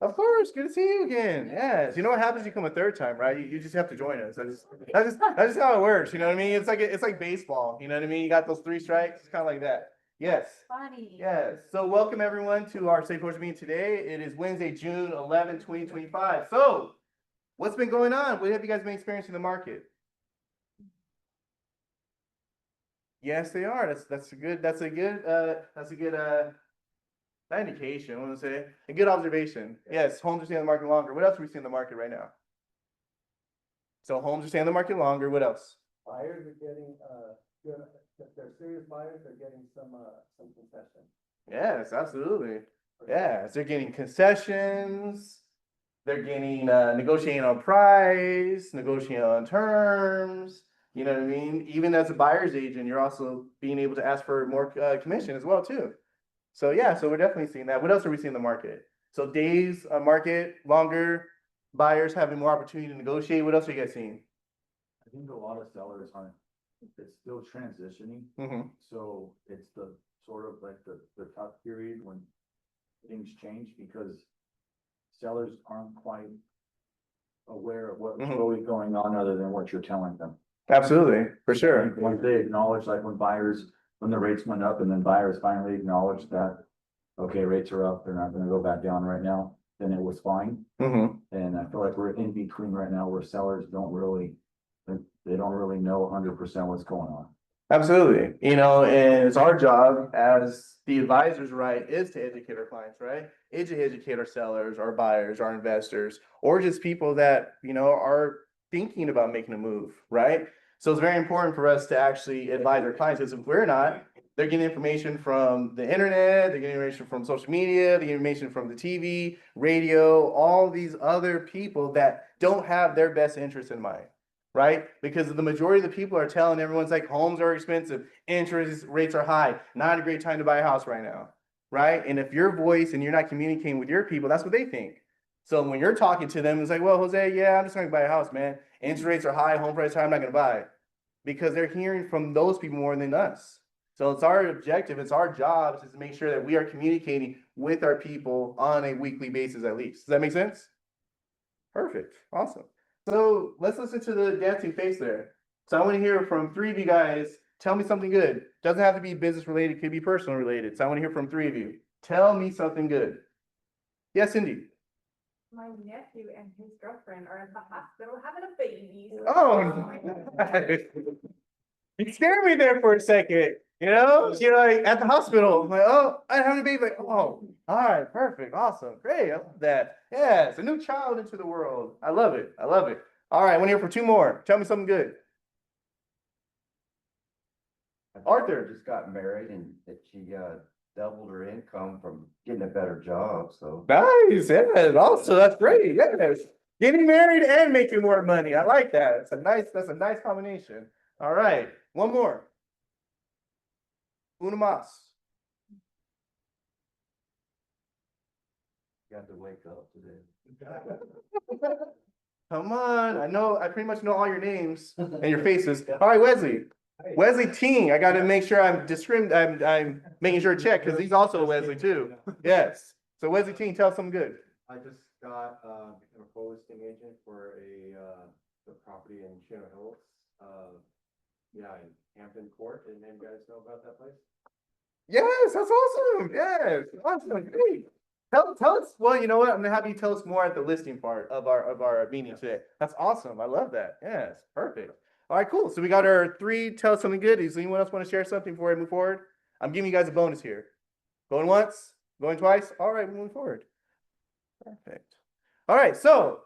Of course, good to see you again. Yes. You know what happens? You come a third time, right? You just have to join us. That's just how it works. You know what I mean? It's like baseball. You know what I mean? You got those 3 strikes. It's kind of like that. Yes. Funny. Yes. So welcome everyone to our Stakeholder Meeting today. It is Wednesday, June 11, 2025. So what's been going on? What have you guys been experiencing in the market? Yes, they are. That's a good not indication, I want to say. A good observation. Yes, homes are staying on the market longer. What else are we seeing in the market right now? So homes are staying on the market longer. What else? Buyers are getting, if they're serious buyers, they're getting some concession. Yes, absolutely. Yes, they're getting concessions. They're getting negotiating on price, negotiating on terms. You know what I mean? Even as a buyer's agent, you're also being able to ask for more commission as well too. So yeah, so we're definitely seeing that. What else are we seeing in the market? So days on market longer, buyers having more opportunity to negotiate. What else are you guys seeing? I think a lot of sellers aren't, it's still transitioning. Mm-hmm. So it's the sort of like the tough period when things change because sellers aren't quite aware of what's really going on other than what you're telling them. Absolutely, for sure. Once they acknowledge, like when the rates went up and then buyers finally acknowledged that, okay, rates are up, they're not gonna go back down right now, then it was fine. Mm-hmm. And I feel like we're in between right now where sellers don't really, they don't really know 100% what's going on. Absolutely. You know, and it's our job as the advisors, right, is to educate our clients, right? Is to educate our sellers, our buyers, our investors, or just people that, you know, are thinking about making a move, right? So it's very important for us to actually advise our clients because if we're not, they're getting information from the internet, they're getting information from social media, they're getting information from the TV, radio, all these other people that don't have their best interest in mind. Right? Because the majority of the people are telling everyone's like homes are expensive, interest rates are high, not a great time to buy a house right now. Right? And if your voice and you're not communicating with your people, that's what they think. So when you're talking to them, it's like, well, Jose, yeah, I'm just going to buy a house, man. Interest rates are high, home price high, I'm not going to buy. Because they're hearing from those people more than us. So it's our objective, it's our job is to make sure that we are communicating with our people on a weekly basis at least. Does that make sense? Perfect. Awesome. So let's listen to the dancing face there. So I want to hear from 3 of you guys. Tell me something good. Doesn't have to be business related, could be personal related. So I want to hear from 3 of you. Tell me something good. Yes, Cindy. My nephew and his girlfriend are at the hospital having a baby. Oh, you scared me there for a second. You know, you're like at the hospital. I'm like, oh, I'm having a baby. Like, oh, all right, perfect, awesome, great. I love that. Yeah, it's a new child into the world. I love it. I love it. All right, I want to hear for 2 more. Tell me something good. Arthur just got married and that she doubled her income from getting a better job. So nice. Yeah, also that's great. Yes, getting married and making more money. I like that. That's a nice combination. All right, 1 more. Una más. got to wake up today. Come on, I pretty much know all your names and your faces. All right, Wesley. Wesley Ting, I gotta make sure I'm making sure to check, because he's also a Wesley too. Yes. So Wesley Ting, tell us something good. I just got a listing agent for the property in Chino Hills. In Hampton Court. And then you guys know about that place? Yes, that's awesome. Yes, awesome. Great. Tell us. Well, you know what? I'm gonna have you tell us more at the listing part of our meeting today. That's awesome. I love that. Yes, perfect. All right, cool. So we got our 3. Tell us something good. Does anyone else want to share something before I move forward? I'm giving you guys a bonus here. Going once, going twice. All right, moving forward. Perfect. All right, so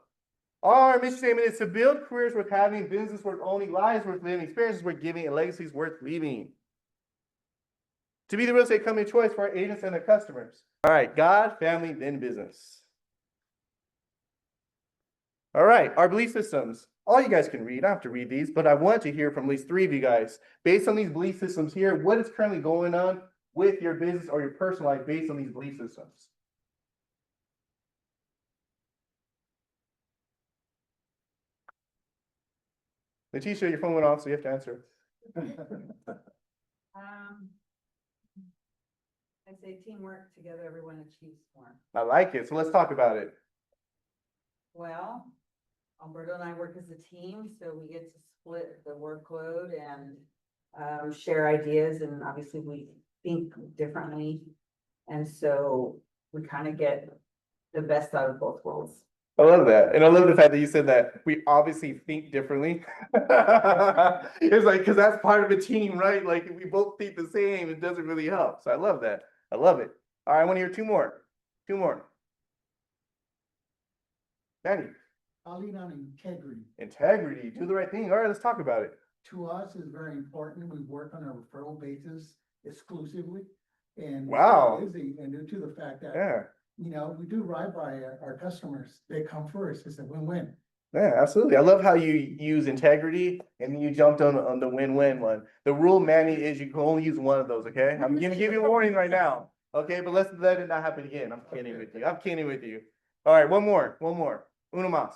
our mission statement is to build careers worth having, business worth owning, lives worth living, experiences worth giving, and legacies worth leaving. To be the real estate company of choice for our agents and their customers. All right, God, family, then business. All right, our belief systems. All you guys can read. I don't have to read these, but I want to hear from at least 3 of you guys. Based on these belief systems here, what is currently going on with your business or your personal life based on these belief systems? Letitia, your phone went off, so you have to answer. I say teamwork, together everyone achieves more. I like it. So let's talk about it. Well, Alberto and I work as a team, so we get to split the workload and share ideas, and obviously we think differently. And so we kind of get the best out of both worlds. I love that. And I love the fact that you said that we obviously think differently. It's like, because that's part of a team, right? Like, if we both think the same, it doesn't really help. So I love that. I love it. All right, I want to hear two more. Two more. Manny, I'll lean on integrity. integrity, do the right thing. All right, let's talk about it. To us is very important. We work on a referral basis exclusively. And Wow. and due to the fact that, Yeah, you know, we do right by our customers. They come first. It's a win-win. yeah, absolutely. I love how you use integrity and then you jumped on the win-win one. The rule, Manny, is you can only use one of those, okay? I'm gonna give you a warning right now. Okay, but let's let it not happen again. I'm kidding with you. I'm kidding with you. All right, one more. Uno más.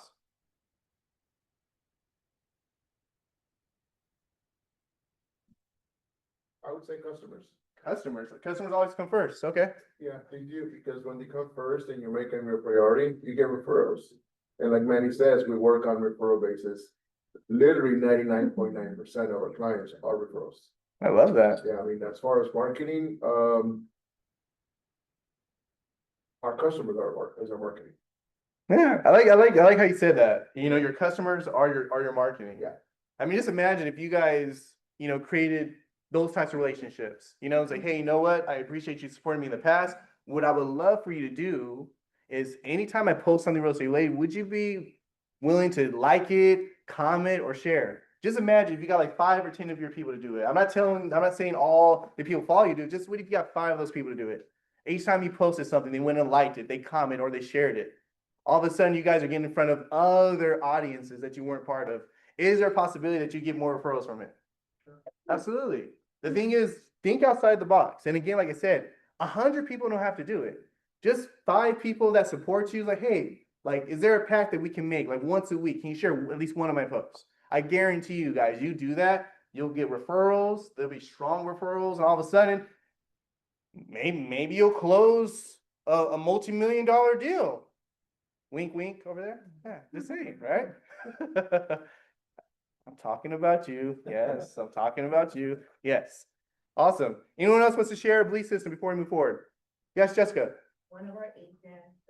I would say customers. Customers always come first, okay? Yeah, they do, because when they come first and you make them your priority, you get referrals. And like Manny says, we work on referral basis. Literally 99.9% of our clients are referrals. I love that. Yeah, I mean, as far as marketing, our customers is our marketing. Yeah, I like how you said that. You know, your customers are your marketing. Yeah. I mean, just imagine if you guys, you know, created those types of relationships. You know, it's like, hey, you know what? I appreciate you supporting me in the past. What I would love for you to do is anytime I post something real estate related, would you be willing to like it, comment, or share? Just imagine if you got like 5 or 10 of your people to do it. I'm not saying all the people follow you do it. Just what if you got 5 of those people to do it? Each time you posted something, they went and liked it, they comment, or they shared it. All of a sudden, you guys are getting in front of other audiences that you weren't part of. Is there a possibility that you get more referrals from it? Absolutely. The thing is, think outside the box. And again, like I said, 100 people don't have to do it. Just 5 people that support you. Like, hey, like, is there a pact that we can make? Like once a week, can you share at least one of my posts? I guarantee you guys, you do that, you'll get referrals. There'll be strong referrals, and all of a sudden, maybe you'll close a multi-million-dollar deal. Wink, wink over there. Yeah, just saying, right? I'm talking about you. Yes, I'm talking about you. Yes. Awesome. Anyone else wants to share a belief system before we move forward? Yes, Jessica. One of our agents,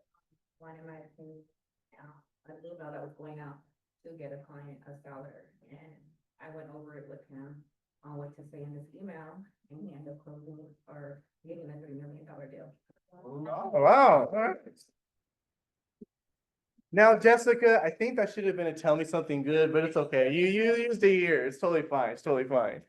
one of my, an email that was going out to get a client, a seller, and I went over it with him on what to say in this email, and he ended up closing or getting a $3 million deal. Oh, wow. All right. Now, Jessica, I think that should have been a tell me something good, but it's okay. You used a year. It's totally fine. It's totally fine.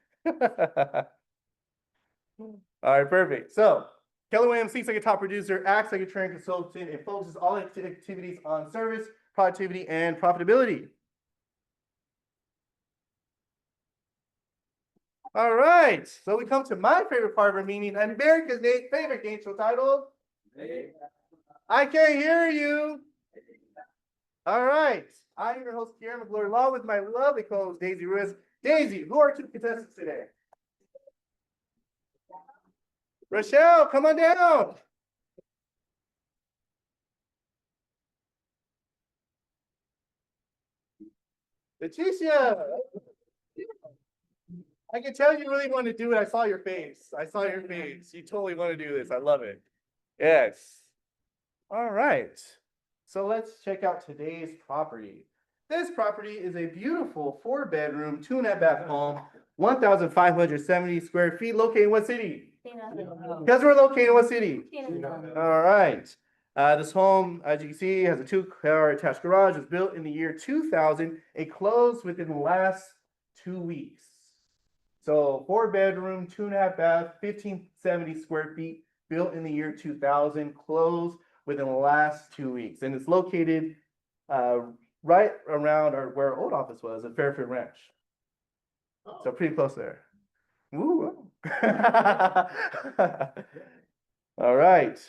All right, perfect. So, Keller Williams seems like a top producer, acts like a training consultant, and focuses all activities on service, productivity, and profitability. All right, so we come to my favorite part of our meeting, America's favorite game show titled, I Can't Hear You. All right, I'm your host, Kieran McGlory, along with my lovely co-host, Daisy Ruiz. Daisy, who are 2 contestants today? Rochelle, come on down. Leticia. I can tell you really want to do it. I saw your face. You totally want to do this. I love it. Yes. All right. So let's check out today's property. This property is a beautiful 4-bedroom, 2.5-bath home, 1,570 square feet, located in what city? Because we're located in what city? All right. This home, as you can see, has a 2-car attached garage. It was built in the year 2000. It closed within the last 2 weeks. So 4-bedroom, 2.5-bath, 1,570 square feet, built in the year 2000, closed within the last 2 weeks. And it's located right around where our old office was at Fairfield Ranch. So pretty close there. Woo. All right.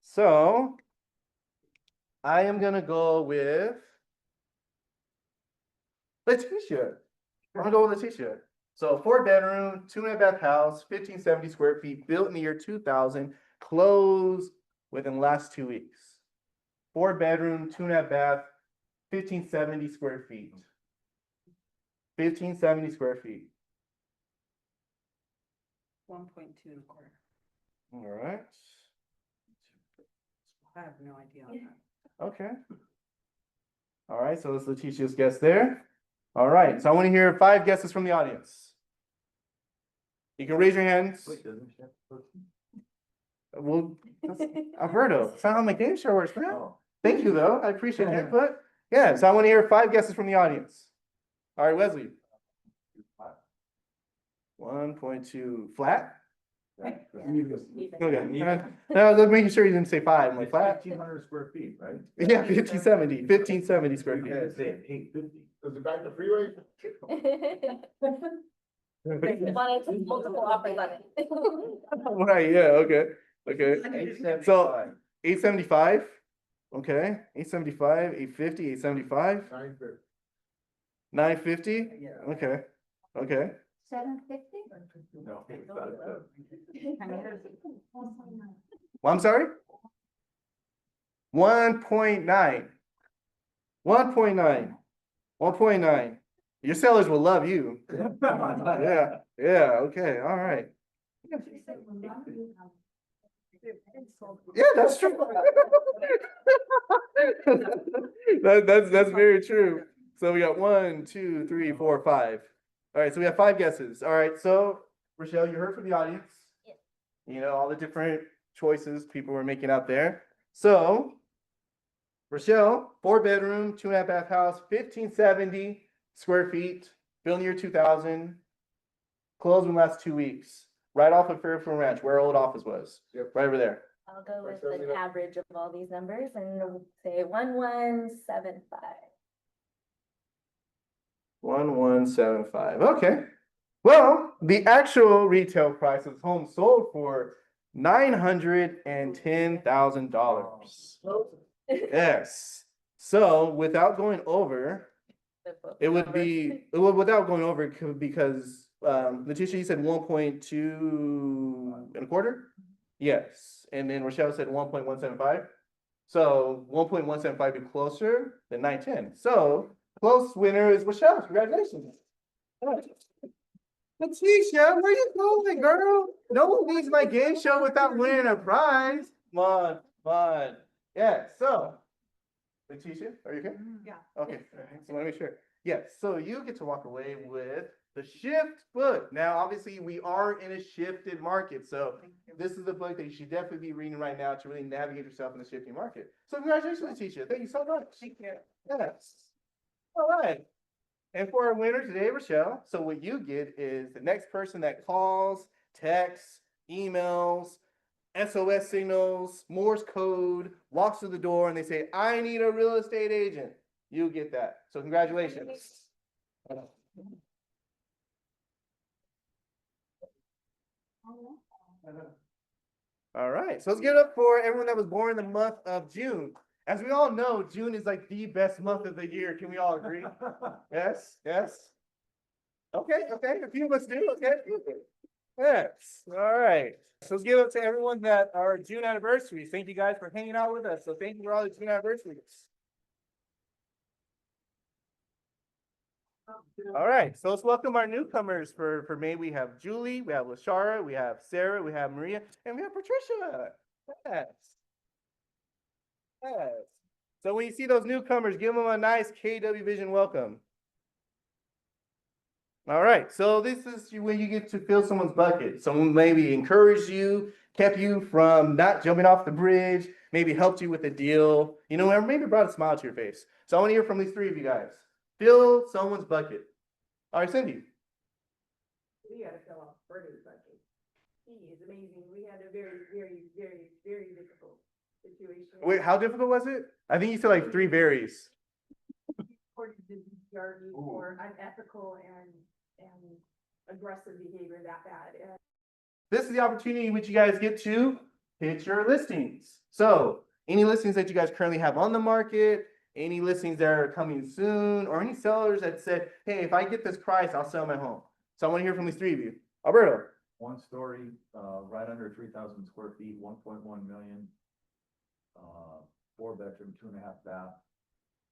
So I am gonna go with Leticia. I'm gonna go with Leticia. So 4-bedroom, 2.5-bath house, 1,570 square feet, built in the year 2000, closed within the last 2 weeks. 4-bedroom, 2.5-bath, 1570 square feet. 1570 square feet. 1.2 and a quarter. All right. I have no idea on that. Okay. All right, so let's Letitia's guess there. All right, so I want to hear 5 guesses from the audience. You can raise your hands. Wait, doesn't she have to put- Well, Alberto, that's not how my game show works, man. Oh. Thank you, though. I appreciate the input. Yeah, so I want to hear 5 guesses from the audience. All right, Wesley. 1.2 flat? Yeah. Okay. No, I was making sure you didn't say 5. I'm like, flat? 1,500 square feet, right? Yeah, 1570 square You feet. guys say 850. Is it back to freeway? Wanted to multiple offers on it. Right, yeah, okay, okay. So 875, okay, 875, 850, 875, 950, okay, okay. 750? No. it's not a- Well, I'm sorry? 1.9. 1.9. 1.9. Your sellers will love you. Yeah, yeah, okay, all right. Yeah, that's true. That's very true. So we got 1, 2, 3, 4, 5. All right, so we have 5 guesses. All right, so Rochelle, you heard from the audience. Yeah. You know, all the different choices people were making out there. So, Rochelle, 4-bedroom, 2.5 bath house, 1570 square feet, built in the year 2000. Closed in the last 2 weeks. Right off of Fairfield Ranch, where our old office was. Yep. Right over there. I'll go with Marcel, you the know- average of all these numbers and say 1175. 1175. Okay. Well, the actual retail price of the home sold for $910,000. Yes. So without going over, it would be, without going over, because, Letitia, you said 1.2 and a quarter? Yes, and then Rochelle said 1.175. So 1.175 be closer than 910. So close winner is Rochelle. Congratulations. Letitia, where you going, girl? No one leaves my game show without winning a prize. Come on, come on. Yeah, so Letitia, are you okay? Yeah. Okay, so I want to make sure. Yes, so you get to walk away with the Shift book. Now, obviously, we are in a shifted market, so this is a book that you should definitely be reading right now to really navigate yourself in the shifting market. So congratulations, Letitia. Thank you so much. Thank you. Yes. All right. And for our winner today, Rochelle, so what you get is the next person that calls, texts, emails, SOS signals, Morse code, walks through the door, and they say, I need a real estate agent. You get that. So congratulations. All right, so let's give it up for everyone that was born in the month of June. As we all know, June is like the best month of the year. Can we all agree? Yes, yes. Okay, okay, a few of us do, okay. Yes, all right. So let's give it up to everyone that are June anniversaries. Thank you guys for hanging out with us. So thank you for all the June anniversaries. All right, so let's welcome our newcomers for May. We have Julie, we have Lashara, we have Sarah, we have Maria, and we have Patricia. Yes. Yes. So when you see those newcomers, give them a nice KW Vision welcome. All right, so this is when you get to fill someone's bucket. Someone maybe encouraged you, kept you from not jumping off the bridge, maybe helped you with a deal, you know, or maybe brought a smile to your face. So I want to hear from these 3 of you guys. Fill someone's bucket. All right, Cindy. We gotta fill out Bert's bucket. He is amazing. We had a very, very, very, very difficult situation. Wait, how difficult was it? I think you said like 3 berries. Reported the DRD for unethical and aggressive behavior that bad. And This is the opportunity in which you guys get to pitch your listings. So any listings that you guys currently have on the market, any listings that are coming soon, or any sellers that said, hey, if I get this price, I'll sell my home. So I want to hear from these 3 of you. Alberto. 1 story, right under 3,000 square feet, 1.1 million. 4-bedroom, 2.5 bath,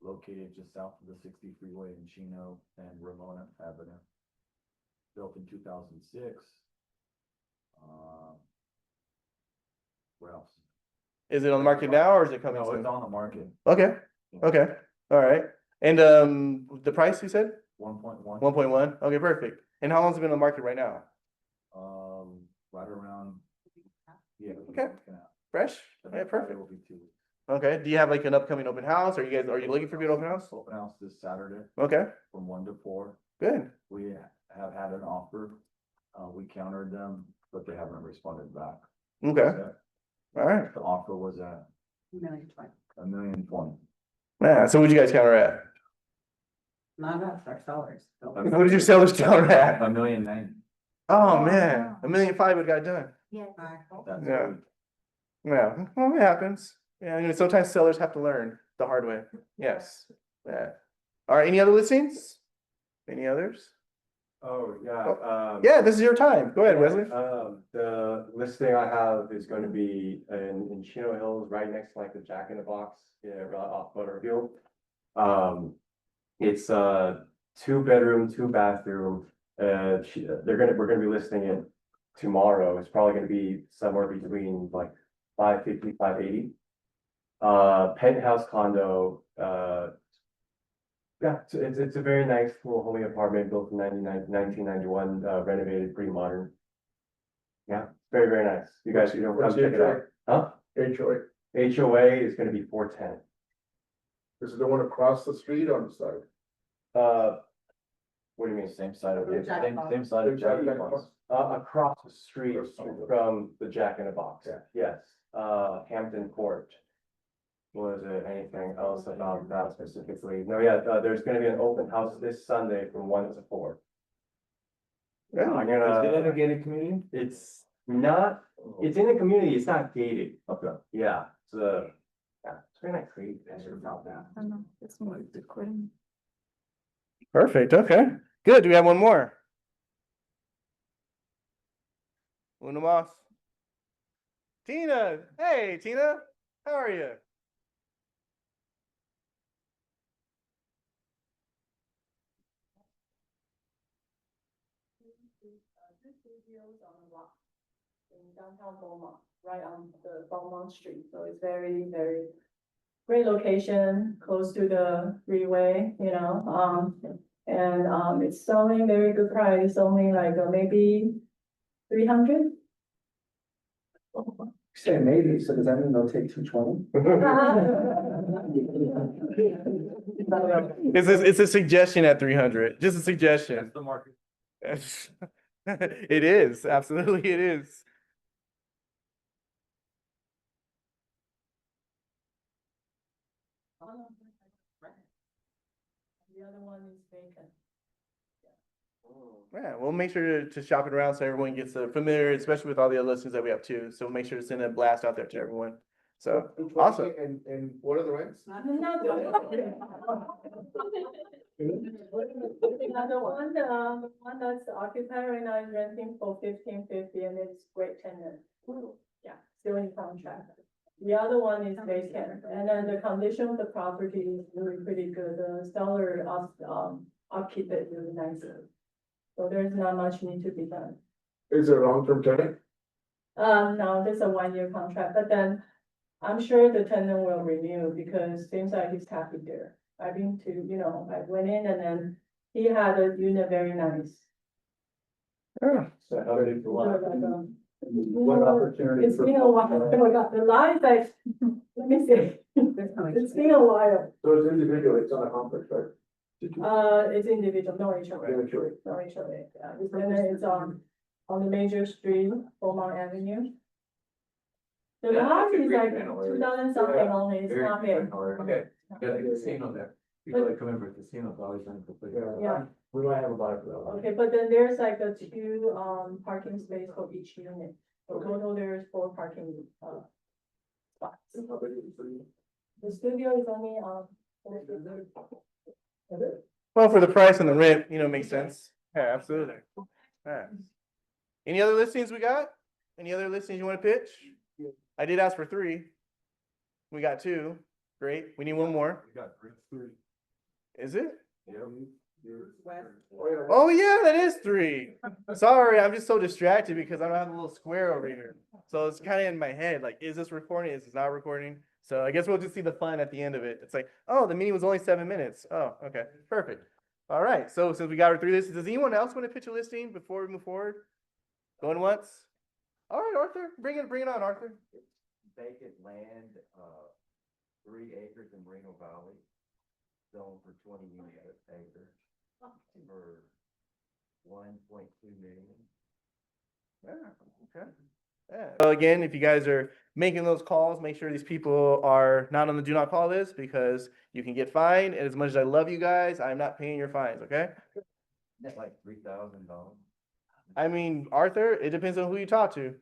located just south of the 60 freeway in Chino and Ramona Avenue. Built in 2006. What else? Is it on the market now or is it coming No, soon? it's on the market, Okay, okay, all right. And, the price you said? 1.1. 1.1? Okay, perfect. And how long's it been on the market right now? Right around. Yeah. Okay. Fresh? Yeah, perfect. Will be 2 weeks. Okay, do you have like an upcoming open house? Are you looking for me an open house? Open house this Saturday Okay, from 1 to 4. good. We have had an offer. We countered them, but they haven't responded back. Okay, all right. The offer was at $1,020,000. Yeah, so what'd you guys counter at? Not us, our sellers. What did your sellers counter at? $1,090,000. Oh, man, 1.5 million would got done. Yeah. That's Yeah. what Yeah, well, it happens. Yeah, you know, sometimes sellers have to learn the hard way. Yes. Yeah. All right, any other listings? Any others? Oh, yeah. Yeah, this is your time. Go ahead, Wesley. The listing I have is going to be in Chino Hills, right next to like the Jack in the Box, yeah, right off Butterfield. It's a 2-bedroom, 2-bathroom. We're gonna be listing it tomorrow. It's probably gonna be somewhere between like 550, 580. Penthouse condo, yeah, it's a very nice little homey apartment built in 1991, renovated, pretty modern. Yeah, very, very nice. You guys, come What's check it out. Huh? HOA, HOA is gonna be 410. this is the one across the street on the side. What do you mean? same side of The Jack in the same side of Same side of Jack in the Jack in the Box. Across the street Across the street. from the Jack in the Box. Yeah. Yes, Hampton Court. Was it anything else about that specifically? No, yeah, there's gonna be an open house this Sunday from 1 to 4. Yeah. I'm Is it in a gonna, gated community? it's not, it's in the community, it's not gated. Okay. Yeah, it's very nice, great, about that. I don't know, it's more recording. Perfect, okay. Good, do we have one more? Una más. Tina, hey, Tina, how are you? This studio is on a lot in downtown Beaumont, right on the Beaumont Street. So it's very, very great location, close to the freeway, and it's selling very good price, only like maybe 300. Say maybe, so does that mean they'll take 220? It's a suggestion at 300, just a suggestion. That's the market. It is, absolutely it is. The other one is vacant. Yeah, we'll make sure to shop it around so everyone gets familiar, especially with all the other listings that we have too. So we'll make sure to send a blast out there to everyone. So, awesome. And what are the rents? The one that's occupied right now is renting for 1550 and it's great tenant. Yeah, still in contract. The other one is vacant, and then the condition of the property is really pretty good. The seller upkeep it really nicely. So there's not much need to be done. Is it a long-term tenant? No, this is a 1-year contract, but then I'm sure the tenant will renew because seems like he's happy there. I've been to, I went in and then he had a unit very nice. Yeah. So how did What opportunity It's for- been a while. Oh my God, the lines like, let me see. It's been a while. So it's individual, it's not a complex, right? It's individual, no HOA. Individual. No HOA, yeah. And then it's on the major street, Beaumont Avenue. The lot is like 2000 something only, it's not big. Okay. Yeah, the casino there. People that come in for a casino, always rent for free. Yeah. We might have a buyer for that. Okay, but then there's like a 2 parking space for each unit. So total there's 4 parking spots. The studio is only 450. Well, for the price and the rent, makes sense. Yeah, absolutely. Yeah. Any other listings we got? Any other listings you want to pitch? I did ask for 3. We got 2. Great. We need one more. We got three. Is it? Yep. Oh, yeah, that is 3. Sorry, I'm just so distracted because I don't have a little square over here. So it's kind of in my head, like, is this recording? Is this not recording? So I guess we'll just see the fun at the end of it. It's like, oh, the meeting was only 7 minutes. Oh, okay, perfect. All right, so since we got through this, does anyone else want to pitch a listing before we move forward? Going once? All right, Arthur, bring it on, Arthur. Vacant land, 3 acres in Moreno Valley, zoned for 20 acres for 1.2 million. Yeah, okay. Yeah. So again, if you guys are making those calls, make sure these people are not on the do not call list because you can get fined. And as much as I love you guys, I'm not paying your fines, okay? That's like $3,000. I mean, Arthur, it depends on who you talk to.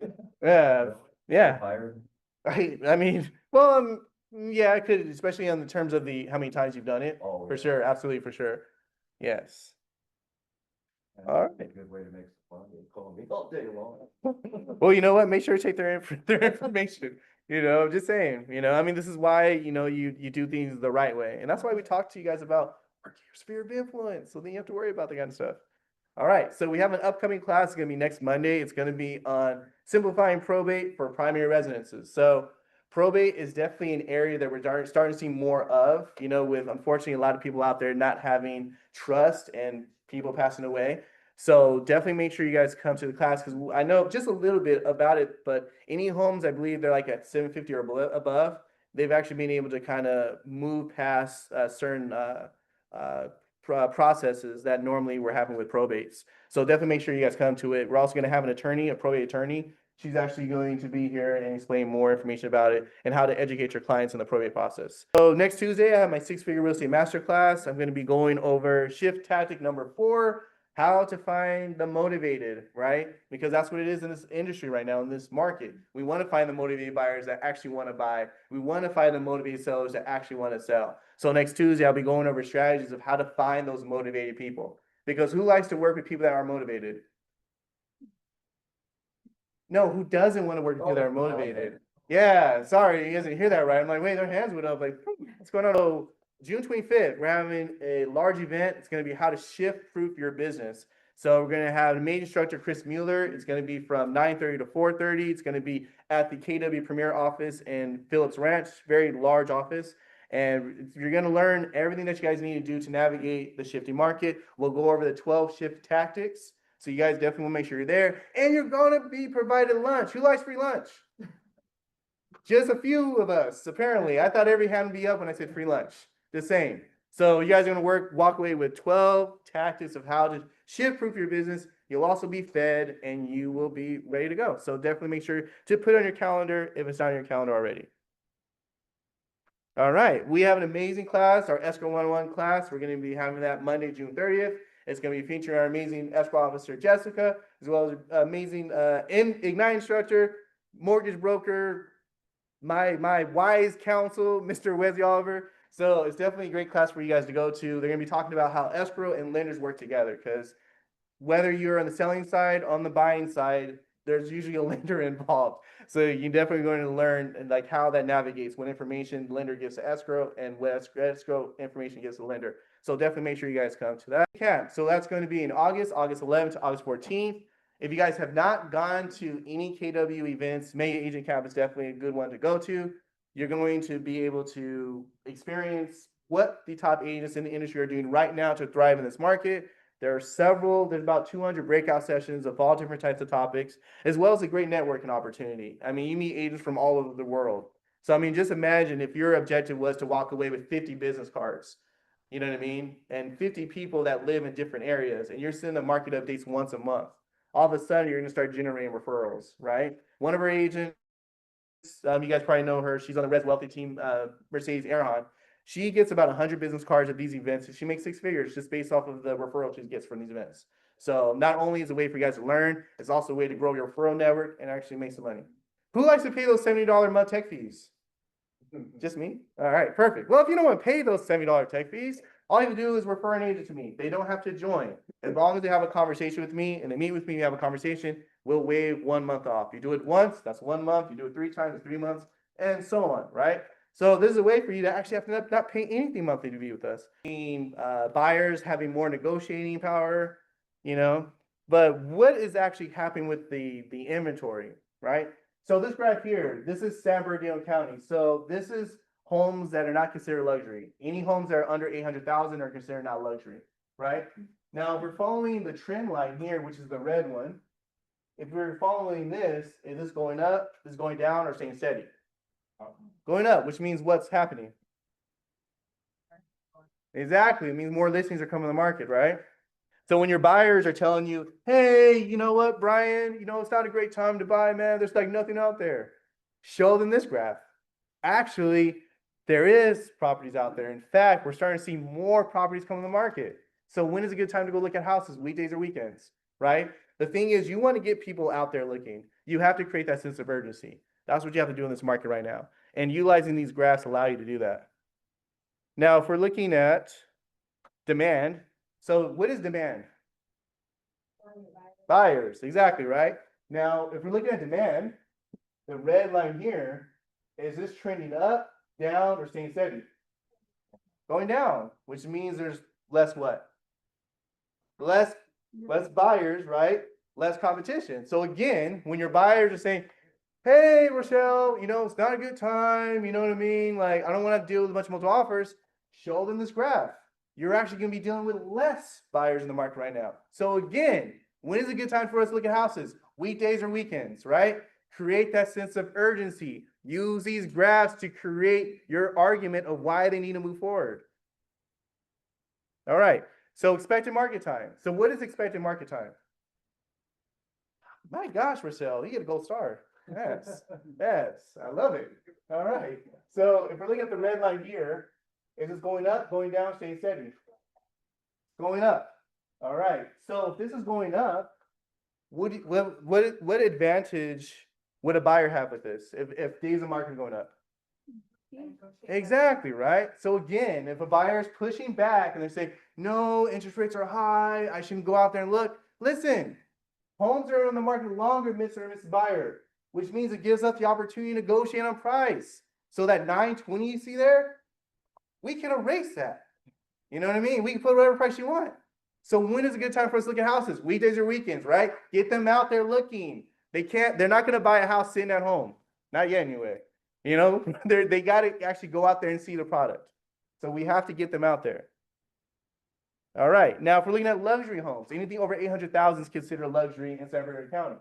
Yeah, yeah. Hired. I mean, well, yeah, I could, especially on the terms of how many times you've done it. Oh, For yeah. sure, absolutely, for sure. Yes. And All that's right. a good way to make some money. Call me all day long. Well, you know what? Make sure to take their information. Just saying. I mean, this is why you do things the right way, and that's why we talk to you guys about work your sphere of influence, so then you have to worry about that kind of stuff. All right, so we have an upcoming class. It's gonna be next Monday. It's gonna be on simplifying probate for primary residences. So probate is definitely an area that we're starting to see more of. With unfortunately a lot of people out there not having trust and people passing away. So definitely make sure you guys come to the class because I know just a little bit about it, but any homes, I believe they're like at 750 or above, they've actually been able to kind of move past certain processes that normally we're having with probates. So definitely make sure you guys come to it. We're also going to have an attorney, a probate attorney. She's actually going to be here and explain more information about it and how to educate your clients in the probate process. So next Tuesday, I have my 6-figure real estate masterclass. I'm going to be going over shift tactic number 4, how to find the motivated, right? Because that's what it is in this industry right now, in this market. We want to find the motivated buyers that actually want to buy. We want to find the motivated sellers that actually want to sell. So next Tuesday, I'll be going over strategies of how to find those motivated people. Because who likes to work with people that are motivated? No, who doesn't want to work with people that are motivated? Yeah, sorry, you guys didn't hear that right. I'm like, wait, their hands went up. Like, what's going on? So June 25th, we're having a large event. It's going to be how to shift-proof your business. So we're going to have main instructor Chris Mueller. It's going to be from 9:30 to 4:30. It's going to be at the KW Premier office in Phillips Ranch, very large office. And you're going to learn everything that you guys need to do to navigate the shifting market. We'll go over the 12 shift tactics. So you guys definitely want to make sure you're there. And you're going to be provided lunch. Who likes free lunch? Just a few of us, apparently. I thought every hand would be up when I said free lunch. The same. So you guys are going to walk away with 12 tactics of how to shift-proof your business. You'll also be fed and you will be ready to go. So definitely make sure to put it on your calendar if it's not on your calendar already. All right, we have an amazing class, our Escrow 101 class. We're going to be having that Monday, June 30th. It's going to be featuring our amazing escrow officer, Jessica, as well as amazing Ignite instructor, mortgage broker, my wise counsel, Mr. Wesley Oliver. So it's definitely a great class for you guys to go to. They're going to be talking about how escrow and lenders work together because whether you're on the selling side, on the buying side, there's usually a lender involved. So you're definitely going to learn like how that navigates, what information the lender gives to escrow and what escrow information gives to the lender. So definitely make sure you guys come to that camp. So that's going to be in August 11th to August 14th. If you guys have not gone to any KW events, Mega Agent Camp is definitely a good one to go to. You're going to be able to experience what the top agents in the industry are doing right now to thrive in this market. There's about 200 breakout sessions of all different types of topics, as well as a great networking opportunity. I mean, you meet agents from all over the world. So, I mean, just imagine if your objective was to walk away with 50 business cards, you know what I mean? And 50 people that live in different areas, and you're sending them market updates once a month. All of a sudden, you're going to start generating referrals, right? One of our agents, you guys probably know her. She's on the Res Wealthy team, Mercedes Erhan. She gets about 100 business cards at these events, and she makes 6 figures just based off of the referral she gets from these events. So not only is it a way for you guys to learn, it's also a way to grow your referral network and actually make some money. Who likes to pay those $70 a month tech fees? Just me? All right, perfect. Well, if you don't want to pay those $70 tech fees, all you have to do is refer an agent to me. They don't have to join. As long as they have a conversation with me and they meet with me, you have a conversation, we'll waive 1 month off. You do it once, that's 1 month. You do it 3 times, it's 3 months, and so on, right? So this is a way for you to actually have to not pay anything monthly to be with us. Buyers having more negotiating power, you know, but what is actually happening with the inventory, right? So this graph here, this is San Bernardino County. So this is homes that are not considered luxury. Any homes that are under 800,000 are considered not luxury, right? Now, if we're following the trend line here, which is the red one, if we're following this, is this going up, is going down, or staying steady? Going up, which means what's happening? Exactly, it means more listings are coming to the market, right? So when your buyers are telling you, hey, you know what, Brian, you know, it's not a great time to buy, man, there's like nothing out there. Show them this graph. Actually, there is properties out there. In fact, we're starting to see more properties come to the market. So when is a good time to go look at houses, weekdays or weekends, right? The thing is, you want to get people out there looking. You have to create that sense of urgency. That's what you have to do in this market right now. And utilizing these graphs allow you to do that. Now, if we're looking at demand, so what is demand? Buyers, exactly, right? Now, if we're looking at demand, the red line here, is this trending up, down, or staying steady? Going down, which means there's less what? Less buyers, right? Less competition. So again, when your buyers are saying, hey, Rochelle, you know, it's not a good time, you know what I mean? Like, I don't want to deal with a bunch of multiple offers. Show them this graph. You're actually going to be dealing with less buyers in the market right now. So again, when is a good time for us to look at houses? Weekdays or weekends, right? Create that sense of urgency. Use these graphs to create your argument of why they need to move forward. All right. So expected market time. So what is expected market time? My gosh, Rochelle, you get a gold star. Yes, yes, I love it. All right. So if we're looking at the red line here, is this going up, going down, staying steady? Going up. All right. So if this is going up, what advantage would a buyer have with this if days of market are going up? Exactly, right? So again, if a buyer is pushing back and they're saying, no, interest rates are high, I shouldn't go out there and look. Listen, homes are on the market longer, Mr. and Mrs. Buyer, which means it gives us the opportunity to negotiate on price. So that 920 you see there, we can erase that. You know what I mean? We can put whatever price you want. So when is a good time for us to look at houses? Weekdays or weekends, right? Get them out there looking. They're not going to buy a house sitting at home. Not yet anyway. You know, they got to actually go out there and see the product. So we have to get them out there. All right. Now, if we're looking at luxury homes, anything over 800,000 is considered luxury in San Bernardino County.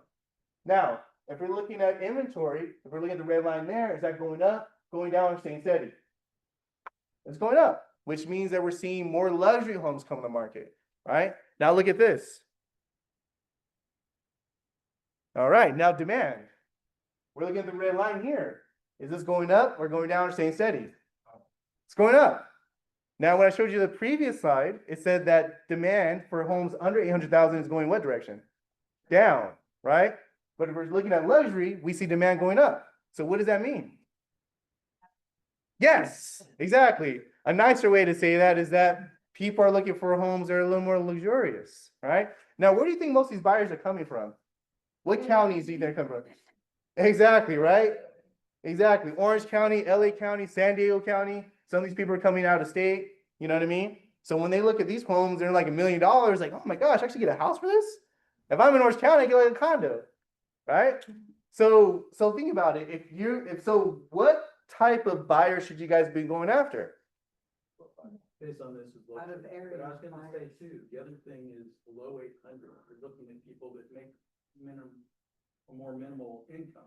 Now, if we're looking at inventory, if we're looking at the red line there, is that going up, going down, or staying steady? It's going up, which means that we're seeing more luxury homes come to the market. Right? Now look at this. All right, now demand. We're looking at the red line here. Is this going up or going down or staying steady? It's going up. Now, when I showed you the previous slide, it said that demand for homes under 800,000 is going what direction? Down, right? But if we're looking at luxury, we see demand going up. So what does that mean? Yes, exactly. A nicer way to say that is that people are looking for homes that are a little more luxurious, right? Now, where do you think most of these buyers are coming from? What counties do you think they're coming from? Exactly, right? Exactly. Orange County, LA County, San Diego County. Some of these people are coming out of state. You know what I mean? So when they look at these homes, they're like $1 million. Like, oh my gosh, I actually get a house for this? If I'm in Orange County, I get like a condo, right? So think about it. What type of buyer should you guys be going after? Based on this is what, Out of area but I was gonna say buyers. too, the other thing is below 800, we're looking at people that make a more minimal income.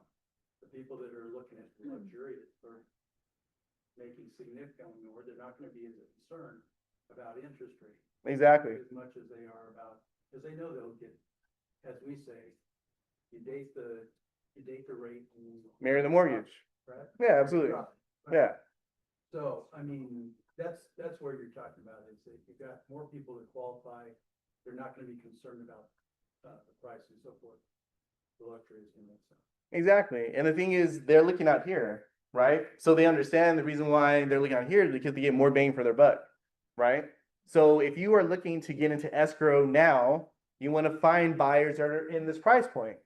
The people that are looking at the luxurious or making significantly more, they're not gonna be as concerned about interest rate. Exactly. As much as they are about, because they know they'll get, as we say, you date the rate. And Marry the mortgage. right? Yeah, absolutely. Right. Yeah. So, I mean, that's where you're talking about, is that you've got more people that qualify, they're not gonna be concerned about, the price and so forth. The luxury is gonna make sense. Exactly. And the thing is, they're looking out here, right? So they understand the reason why they're looking out here is because they get more bang for their buck, right? So if you are looking to get into escrow now, you want to find buyers that are in this price point,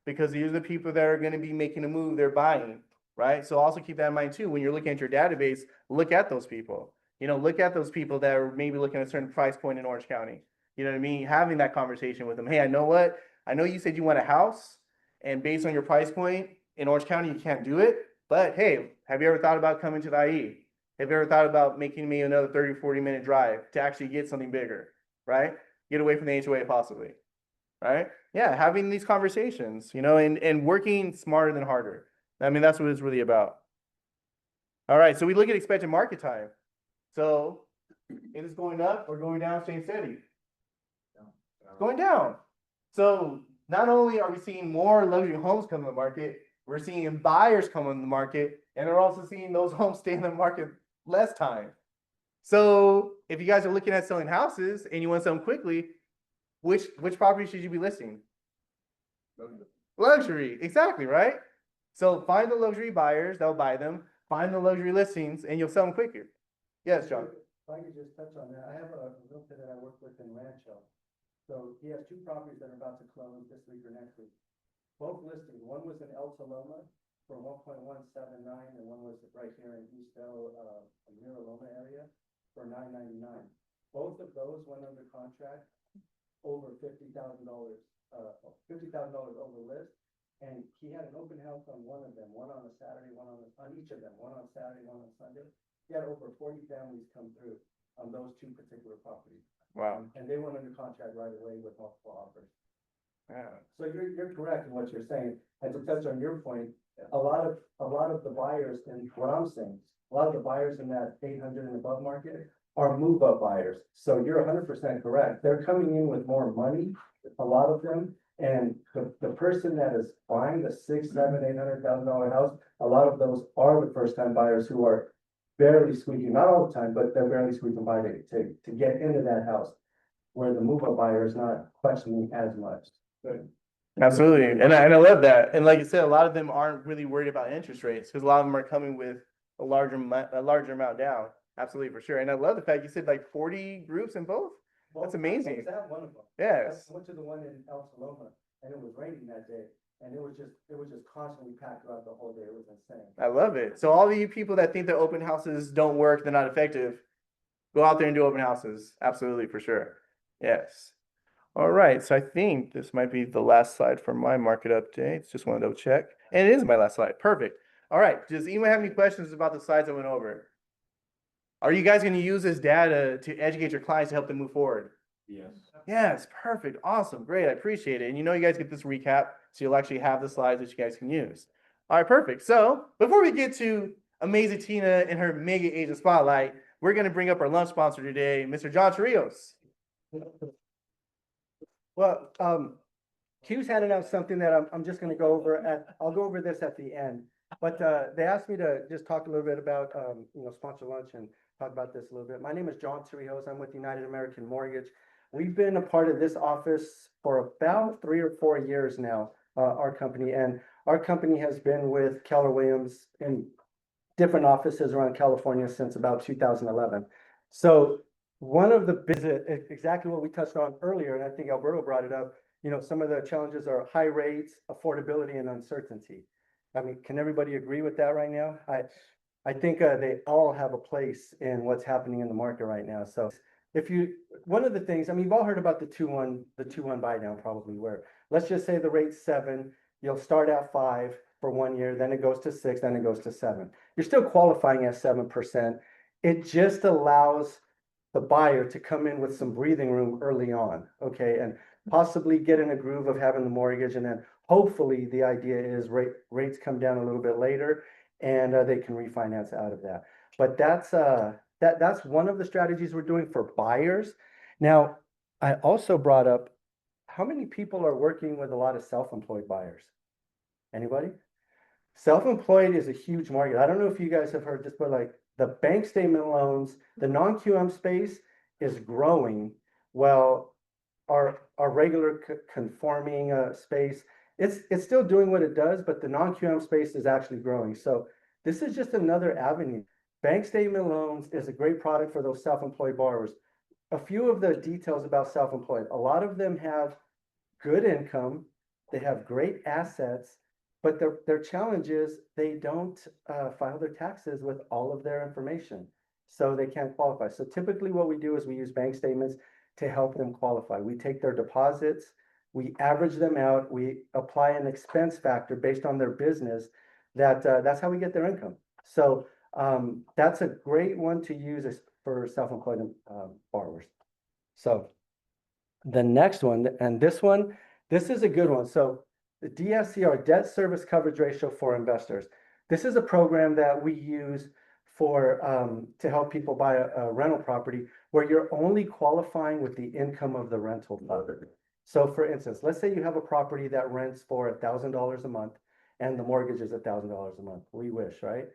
because these are the people that are going to be making a move, they're buying, right? So also keep that in mind too, when you're looking at your database, look at those people. Look at those people that are maybe looking at a certain price point in Orange County. You know what I mean? Having that conversation with them. Hey, I know what? I know you said you want a house, and based on your price point in Orange County, you can't do it. But hey, have you ever thought about coming to the IE? Have you ever thought about making me another 30, 40-minute drive to actually get something bigger, right? Get away from the HOA possibly, right? Yeah, having these conversations, and working smarter than harder. I mean, that's what it's really about. All right, so we look at expected market time. So it is going up or going down, staying steady? Going down. So not only are we seeing more luxury homes come to the market, we're seeing buyers come on the market, and we're also seeing those homes stay in the market less time. So if you guys are looking at selling houses and you want to sell them quickly, which property should you be listing? Luxury, exactly, right? So find the luxury buyers that'll buy them, find the luxury listings, and you'll sell them quicker. Yes, John. If I could just touch on that, I have a realtor that I work with in Rancho. So he has two properties that are about to close this week or next week. Both listed, one was in El Saloma for 1.179, and one was right here in East Mira Loma area for $999. Both of those went under contract over $50,000, $50,000 over list. And he had an open house on one of them, one on a Saturday, on each of them, one on Saturday, one on Sunday. He had over 40 families come through on those two particular properties. Wow. And they went under contract right away with multiple offers. Yeah. So you're correct in what you're saying. And to touch on your point, a lot of the buyers, and what I'm saying, a lot of the buyers in that 800 and above market are move-up buyers. So you're 100% correct. They're coming in with more money, a lot of them. And the person that is buying the $600,000, $700,000, $800,000 house, a lot of those are the first-time buyers who are barely squeaking, not all the time, but they're barely squeaking by to get into that house, where the move-up buyer is not questioning as much. Absolutely. And I love that. And like you said, a lot of them aren't really worried about interest rates because a lot of them are coming with a larger amount down. Absolutely, for sure. And I love the fact you said like 40 groups in both. That's amazing. I was at one of them. Yes. I went to the one in El Saloma, and it was raining that day, and it was just constantly packed throughout the whole day. It was insane. I love it. So all of you people that think that open houses don't work, they're not effective, go out there and do open houses. Absolutely, for sure. Yes. All right. So I think this might be the last slide for my market updates. Just want to double check. And it is my last slide. Perfect. All right. Does anyone have any questions about the slides I went over? Are you guys going to use this data to educate your clients to help them move forward? Yes. Yes, perfect, awesome, great, I appreciate it. And you guys get this recap, so you'll actually have the slides that you guys can use. All right, perfect. So before we get to Amazing Tina and her mega agent spotlight, we're going to bring up our lunch sponsor today, Mr. John Chirios. Well, Q's handed out something that I'm just gonna go over I'll go over this at the end. But they asked me to just talk a little bit about, sponsor lunch and talk about this a little bit. My name is John Cerrillos. I'm with United American Mortgage. We've been a part of this office for about 3 or 4 years now, our company. And our company has been with Keller Williams in different offices around California since about 2011. So one of the business, exactly what we touched on earlier, and I think Alberto brought it up, some of the challenges are high rates, affordability, and uncertainty. I mean, can everybody agree with that right now? I think they all have a place in what's happening in the market right now. So one of the things, I mean, you've all heard about the 2-1 buy down probably, where let's just say the rate's 7, you'll start at 5 for 1 year, then it goes to 6, then it goes to 7. You're still qualifying at 7%. It just allows the buyer to come in with some breathing room early on, okay, and possibly get in a groove of having the mortgage, and then hopefully the idea is rates come down a little bit later, and they can refinance out of that. But that's one of the strategies we're doing for buyers. Now, I also brought up, how many people are working with a lot of self-employed buyers? Anybody? Self-employed is a huge market. I don't know if you guys have heard this, but like the bank statement loans, the non-QM space is growing. Well, our regular conforming space, it's still doing what it does, but the non-QM space is actually growing. So this is just another avenue. Bank statement loans is a great product for those self-employed borrowers. A few of the details about self-employed, a lot of them have good income, they have great assets, But their challenge is they don't file their taxes with all of their information. So they can't qualify. So typically what we do is we use bank statements to help them qualify. We take their deposits, we average them out, we apply an expense factor based on their business. That's how we get their income. So that's a great one to use for self-employed borrowers. So the next one, and this is a good one. So the DSCR, debt service coverage ratio for investors. This is a program that we use for to help people buy a rental property where you're only qualifying with the income of the rental property. So for instance, let's say you have a property that rents for $1,000 a month and the mortgage is $1,000 a month. We wish, right?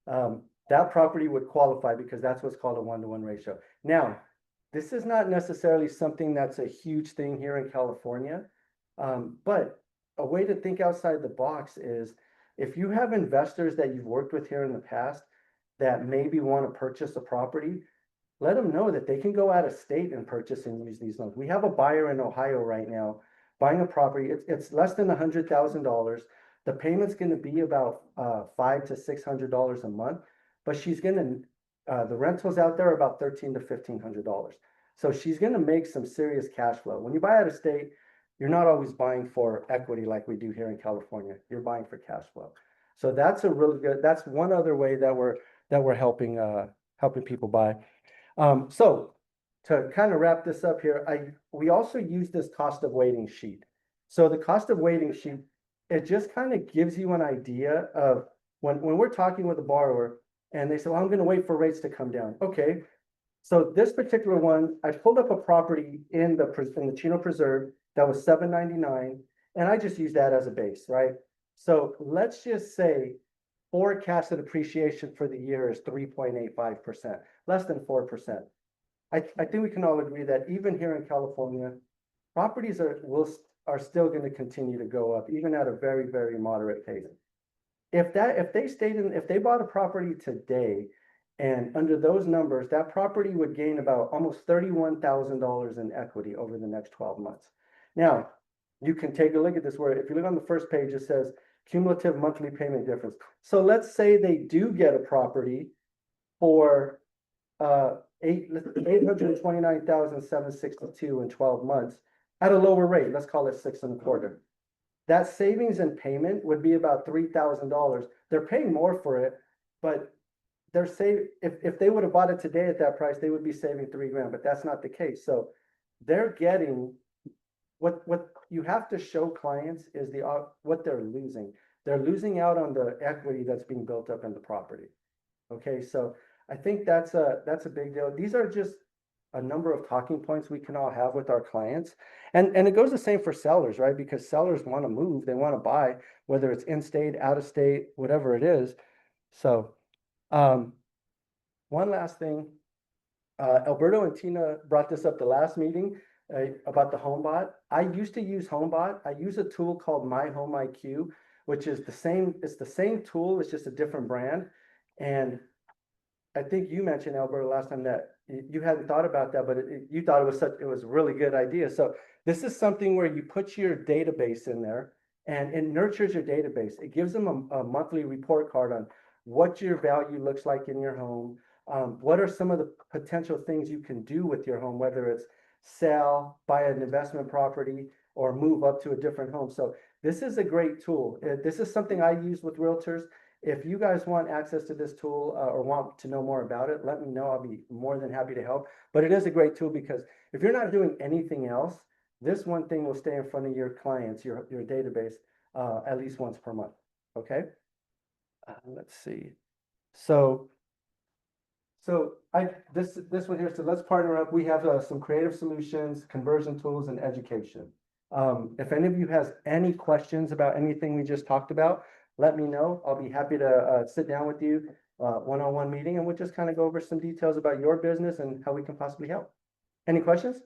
That property would qualify because that's what's called a 1-to-1 ratio. Now, this is not necessarily something that's a huge thing here in California, but a way to think outside the box is if you have investors that you've worked with here in the past that maybe want to purchase a property, let them know that they can go out of state and purchase and use these loans. We have a buyer in Ohio right now buying a property. It's less than $100,000. The payment's going to be about $500 to $600 a month, but she's going to the rentals out there are about $1,300 to $1,500. So she's going to make some serious cash flow. When you buy out of state, you're not always buying for equity like we do here in California. You're buying for cash flow. So that's a really good. That's one other way that we're helping people buy. So to kind of wrap this up here, we also use this cost of waiting sheet. So the cost of waiting sheet, it just kind of gives you an idea of when we're talking with a borrower and they say, well, I'm going to wait for rates to come down. Okay. So this particular one, I pulled up a property in the Chino Preserve that was $799, and I just used that as a base, right? So let's just say forecasted appreciation for the year is 3.85%, less than 4%. I think we can all agree that even here in California, properties are still going to continue to go up, even at a very, very moderate pace. If they bought a property today, and under those numbers, that property would gain about almost $31,000 in equity over the next 12 months. Now, you can take a look at this where if you look on the first page, it says cumulative monthly payment difference. So let's say they do get a property for $829,762 in 12 months at a lower rate. Let's call it 6.25. That savings in payment would be about $3,000. They're paying more for it, but they're saving. If they would have bought it today at that price, they would be saving $3,000. But that's not the case. So they're getting what you have to show clients is what they're losing. They're losing out on the equity that's being built up in the property. Okay, so I think that's a big deal. These are just a number of talking points we can all have with our clients. And it goes the same for sellers, right? Because sellers want to move, they want to buy, whether it's in-state, out-of-state, whatever it is. So one last thing, Alberto and Tina brought this up the last meeting about the HomeBot. I used to use HomeBot. I use a tool called My Home IQ, which is it's the same tool, it's just a different brand. And I think you mentioned, Alberto, last time that you hadn't thought about that, but you thought it was a really good idea. So this is something where you put your database in there and it nurtures your database. It gives them a monthly report card on what your value looks like in your home. What are some of the potential things you can do with your home, whether it's sell, buy an investment property, or move up to a different home. So this is a great tool. This is something I use with realtors. If you guys want access to this tool or want to know more about it, let me know. I'll be more than happy to help. But it is a great tool because if you're not doing anything else, this one thing will stay in front of your clients, your database, at least once per month. Okay. Let's see. So this one here. So let's partner up. We have some creative solutions, conversion tools, and education. If any of you has any questions about anything we just talked about, let me know. I'll be happy to sit down with you, one-on-one meeting, and we'll just kind of go over some details about your business and how we can possibly help. Any questions?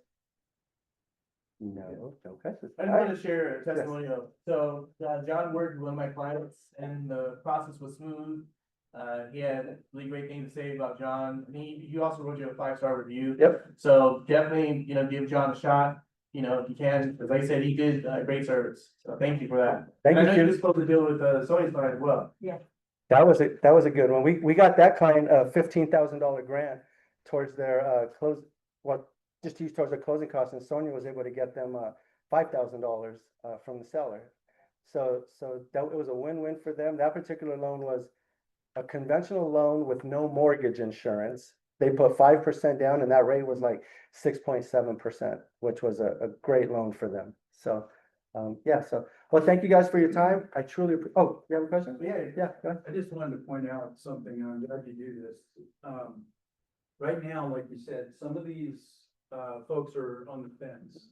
No questions. I just wanted to share a testimonial. So John worked with one of my clients and the process was smooth. He had really great things to say about John. And he also wrote you a 5-star review. Yep. So definitely, give John a shot. you know, if you can, because like I said, he did great service. So thank you for that. Thank And I know you. you're supposed to deal with Sony's client as well. That was a good one. We got that client a $15,000 grant towards their just used towards their closing costs, and Sonia was able to get them $5,000 from the seller. So that it was a win-win for them. That particular loan was a conventional loan with no mortgage insurance. They put 5% down, and that rate was like 6.7%, which was a great loan for them. So yeah, so well, thank you guys for your time. I truly, oh, you have a question? Yeah, go ahead. I just wanted to point out something, and I'm glad you do this. Right now, like you said, some of these, folks are on the fence.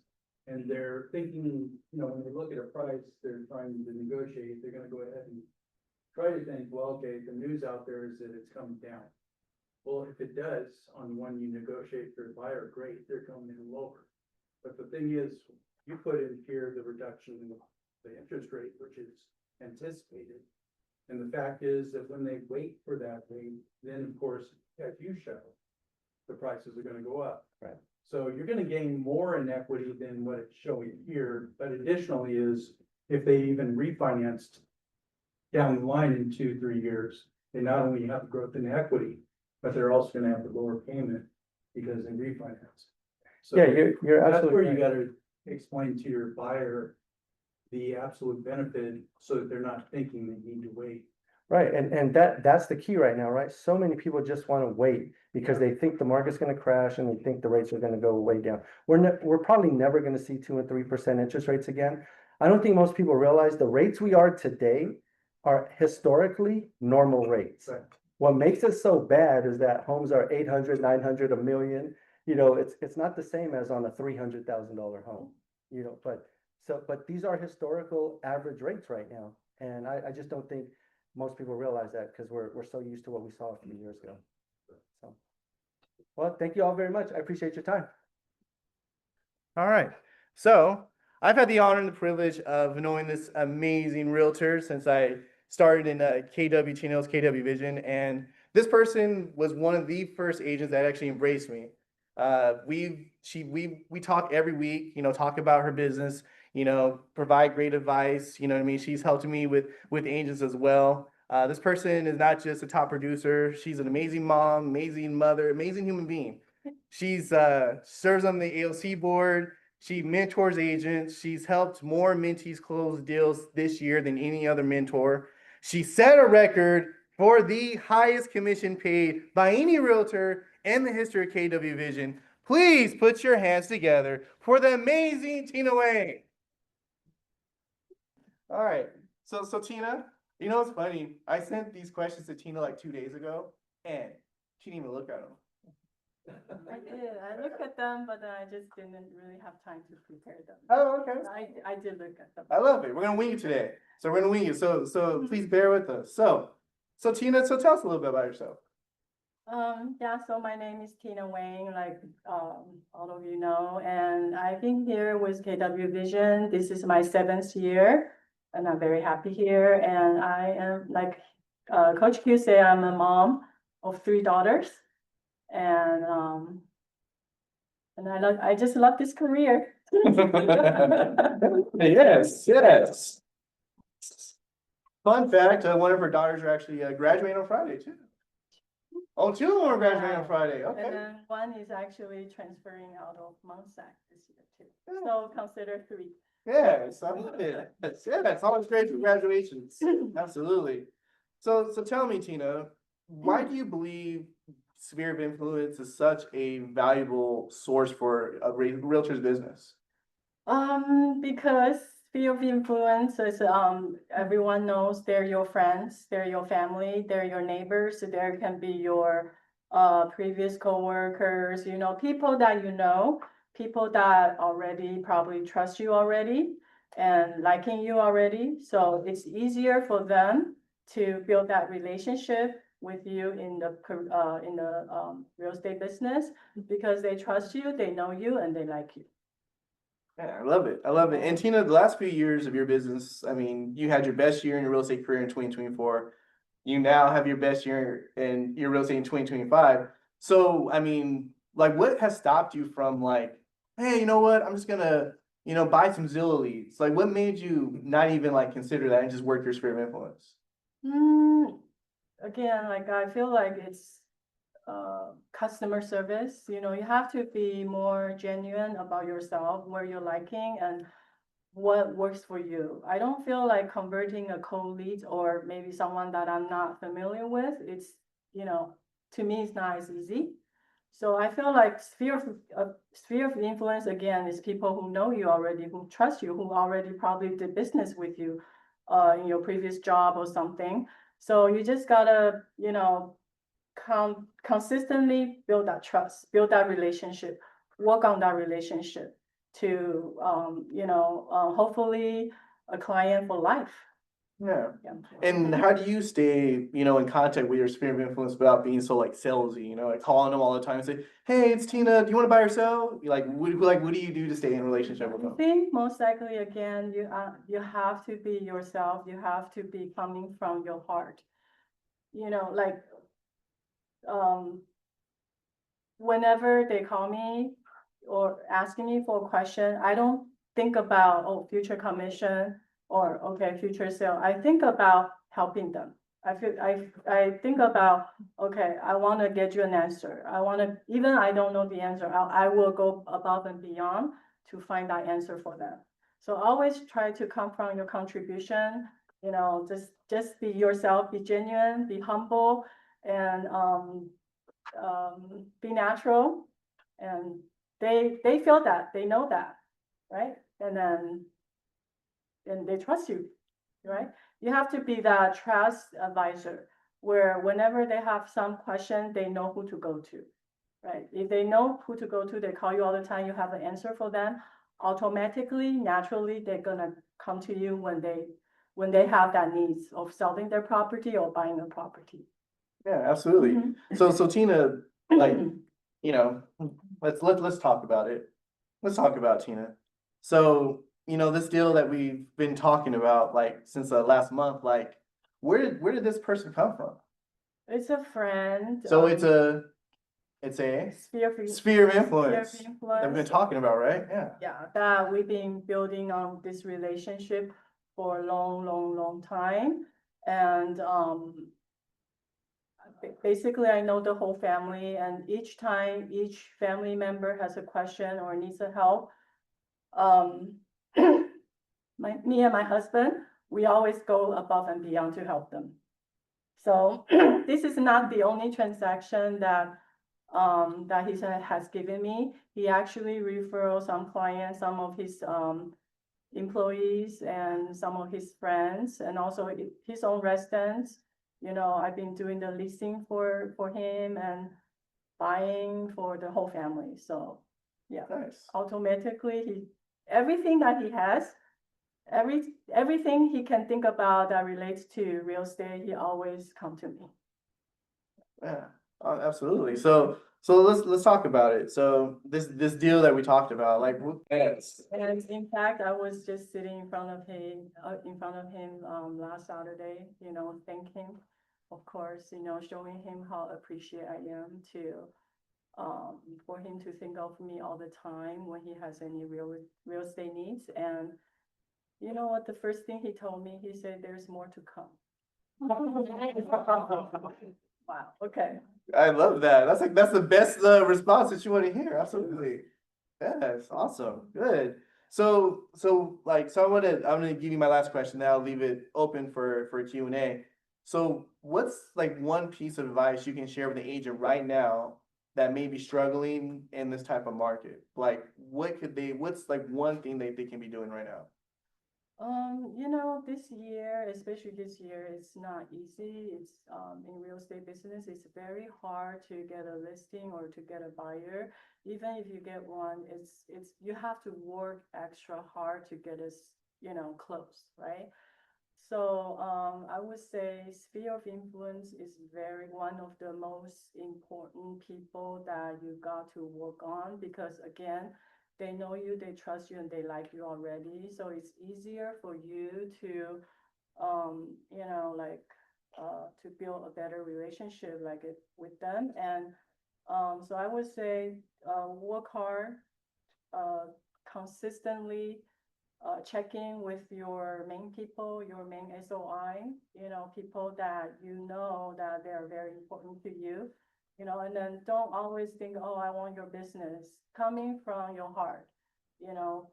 And they're thinking, you know, when they look at a price, they're trying to negotiate, they're gonna go ahead and try to think, well, okay, the news out there is that it's coming down. Well, if it does, on when you negotiate for a buyer, great, they're coming in lower. But the thing is, you put in here the reduction in the interest rate, which is anticipated. And the fact is that when they wait for that rate, then of course, as you show, the prices are gonna go up. Right. So you're gonna gain more in equity than what it's showing here, but additionally is if they even refinanced down the line in 2-3 years, they not only have the growth in equity, but they're also gonna have the lower payment because they refinance. So Yeah, you're that's absolutely where you right. gotta explain to your buyer the absolute benefit so that they're not thinking they need to wait. Right, and that's the key right now, right? So many people just want to wait because they think the market's gonna crash and they think the rates are gonna go way down. We're probably never gonna see 2 and 3% interest rates again. I don't think most people realize the rates we are today are historically normal rates. Right. What makes it so bad is that homes are 800, 900, $1 million. You know, it's not the same as on a $300,000 home, you know, but these are historical average rates right now. And I just don't think most people realize that because we're so used to what we saw a few years ago. So, well, thank you all very much. I appreciate your time. All right. So I've had the honor and the privilege of knowing this amazing realtor since I started in KW Chino's KW Vision. And this person was one of the first agents that actually embraced me. We talk every week, you know, talk about her business, you know, provide great advice. You know what I mean? She's helped me with agents as well. This person is not just a top producer. She's an amazing mom, amazing mother, amazing human being. She's serves on the AOC board. She mentors agents. She's helped more mentees close deals this year than any other mentor. She set a record for the highest commission paid by any realtor in the history of KW Vision. Please put your hands together for the amazing Tina Wayne. All right. So Tina, you know what's funny? I sent these questions to Tina like 2 days ago, and she didn't even look at them. I did, I looked at them, but I just didn't really have time to prepare them. Oh, okay. I did look at them. I love it. We're gonna wing it today. So we're gonna wing it. So please bear with us. So Tina, so tell us a little bit about yourself. Yeah, so my name is Tina Wang, like, all of you know, and I've been here with KW Vision. This is my 7th year, and I'm very happy here. And I am, like, Coach Q said, I'm a mom of 3 daughters. And I just love this career. Yes. Fun fact, one of her daughters are actually graduating on Friday too. Oh, 2 of them are graduating on Friday, And okay. then one is actually transferring out of Monsac this year too. So consider 3. Yes, I love it. It's always great for graduations. Absolutely. So tell me, Tina, why do you believe sphere of influence is such a valuable source for a realtor's business? Because sphere of influence is, everyone knows they're your friends, they're your family, they're your neighbors, there can be your previous coworkers, you know, people that you know, people that already probably trust you already and liking you already. So it's easier for them to build that relationship with you in the real estate business because they trust you, they know you, and they like you. Yeah, I love it. I love it. And Tina, the last few years of your business, I mean, you had your best year in your real estate career in 2024. You now have your best year in your real estate in 2025. So, I mean, like, what has stopped you from like hey, you know what? I'm just gonna, buy some Zillow leads. Like, what made you not even like consider that and just work your sphere of influence? Again, like I feel like it's customer service, you know, you have to be more genuine about yourself, where you're liking and what works for you. I don't feel like converting a cold lead or maybe someone that I'm not familiar with, it's, you know, to me, it's not as easy. So I feel like sphere of influence again is people who know you already, who trust you, who already probably did business with you in your previous job or something. So you just gotta, you know, consistently build that trust, build that relationship, work on that relationship to, hopefully a client for life. Yeah. Yeah. And how do you stay, in contact with your sphere of influence without being so like salesy, like calling them all the time and say, hey, it's Tina, do you want to buy or sell? What do you do to stay in a relationship with I them? think most likely, again, you have to be yourself. You have to be coming from your heart. You know, like, um, whenever they call me or asking me for a question, I don't think about, oh, future commission or, okay, future sale. I think about helping them. I think about, okay, I want to get you an answer. Even I don't know the answer, I will go above and beyond to find that answer for them. So always try to come from your contribution, just be yourself, be genuine, be humble, and be natural, and they feel that, they know that, right? And they trust you, right? You have to be that trust advisor where whenever they have some question, they know who to go to, right? If they know who to go to, they call you all the time, you have an answer for them, automatically, naturally, they're gonna come to you when they have that needs of selling their property or buying a property. Yeah, absolutely. Mhm. So Tina, like, you know, let's talk about it. Let's talk about Tina. So, this deal that we've been talking about like since last month, like, where did this person come from? It's a friend. So it's a sphere of influence that we've been talking about, right? Yeah. Yeah, that we've been building on this relationship for a long, long, long time. And basically, I know the whole family, and each time each family member has a question or needs a help, um, me and my husband, we always go above and beyond to help them. So this is not the only transaction that he has given me. He actually referred some clients, some of his employees and some of his friends, and also his own residents. I've been doing the leasing for him and buying for the whole family. So yeah, Nice. automatically everything that he has, everything he can think about that relates to real estate, he always come to me. Yeah, absolutely. So let's talk about it. So this deal that we talked about, like, yes. And in fact, I was just sitting in front of him, last Saturday, thank him, of course, showing him how appreciative I am for him to think of me all the time when he has any real estate needs. And you know what, the first thing he told me, he said, there's more to come. Wow, okay. I love that. That's the best response that you want to hear. Absolutely. Yes, awesome. Good. I'm gonna give you my last question. Then I'll leave it open for Q&A. So what's like one piece of advice you can share with the agent right now that may be struggling in this type of market? Like what's like one thing they can be doing right now? This year, especially this year, it's not easy. It's in real estate business, it's very hard to get a listing or to get a buyer. Even if you get one, it's you have to work extra hard to get us, close, right? So I would say sphere of influence is one of the most important people that you got to work on, because again, they know you, they trust you, and they like you already. So it's easier for you to, to build a better relationship with them. And so I would say work hard, consistently check in with your main people, your main SOI, people that you know that they're very important to you. And then don't always think, oh, I want your business, coming from your heart,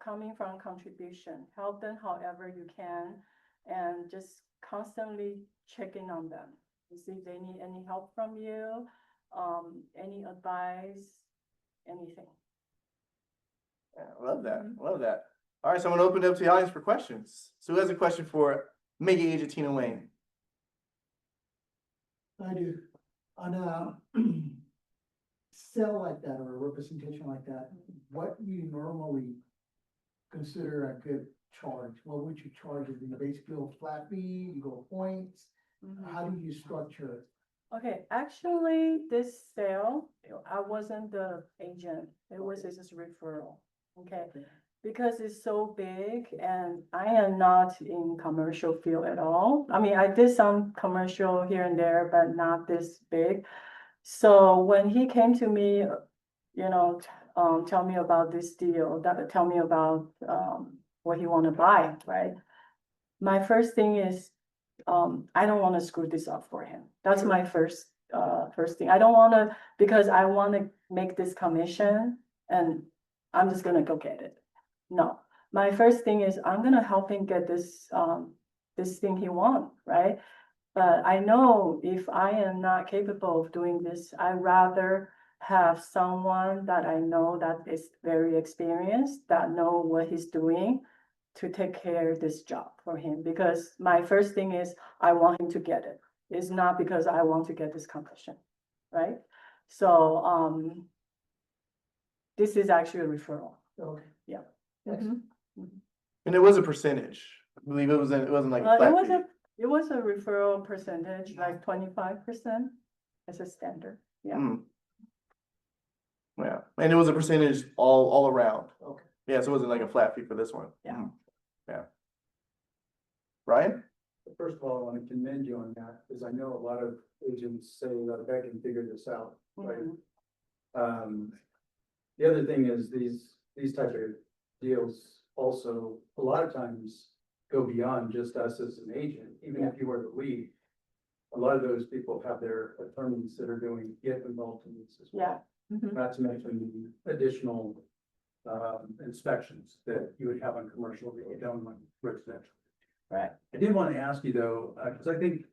coming from contribution, help them however you can, and just constantly checking on them to see if they need any help from you, any advice, anything. Yeah, I love that, love that. All right, so I'm gonna open it up to the audience for questions. So who has a question for mega agent Tina Wayne? I do. On a sale like that or a representation like that, what do you normally consider a good charge? What would you charge? Do you basically go flat fee, you go points? How do you structure it? Okay, actually, this sale, I wasn't the agent, it was just referral, okay? Because it's so big and I am not in commercial field at all. I mean, I did some commercial here and there, but not this big. So when he came to me, tell me about this deal, tell me about, what he wanna buy, right? My first thing is, I don't wanna screw this up for him. That's my first thing. I don't wanna, because I wanna make this commission and I'm just gonna go get it. No, my first thing is I'm gonna help him get this, this thing he want, right? But I know if I am not capable of doing this, I'd rather have someone that I know that is very experienced, that know what he's doing to take care of this job for him. Because my first thing is I want him to get it. It's not because I want to get this commission, right? So, this is actually a referral. Okay. Yeah. Excellent. And it was a percentage. I believe it wasn't like a It flat was fee. it was a referral percentage, like 25% as a standard, yeah. Mm. Yeah, and it was a percentage all around. Okay. Yeah, so it wasn't like a flat fee for this one. Yeah. Mm. Yeah. Ryan? First of all, I want to commend you on that, because I know a lot of agents say that I can figure this out, right? Mhm. The other thing is these type of deals also, a lot of times go beyond just us as an agent, even if you were the lead. A lot of those people have their attorneys that are get involved in these as well. Yeah. Mhm. Not to mention the additional inspections that you would have on commercial that you don't on residential. Right. I did want to ask you though, because I think,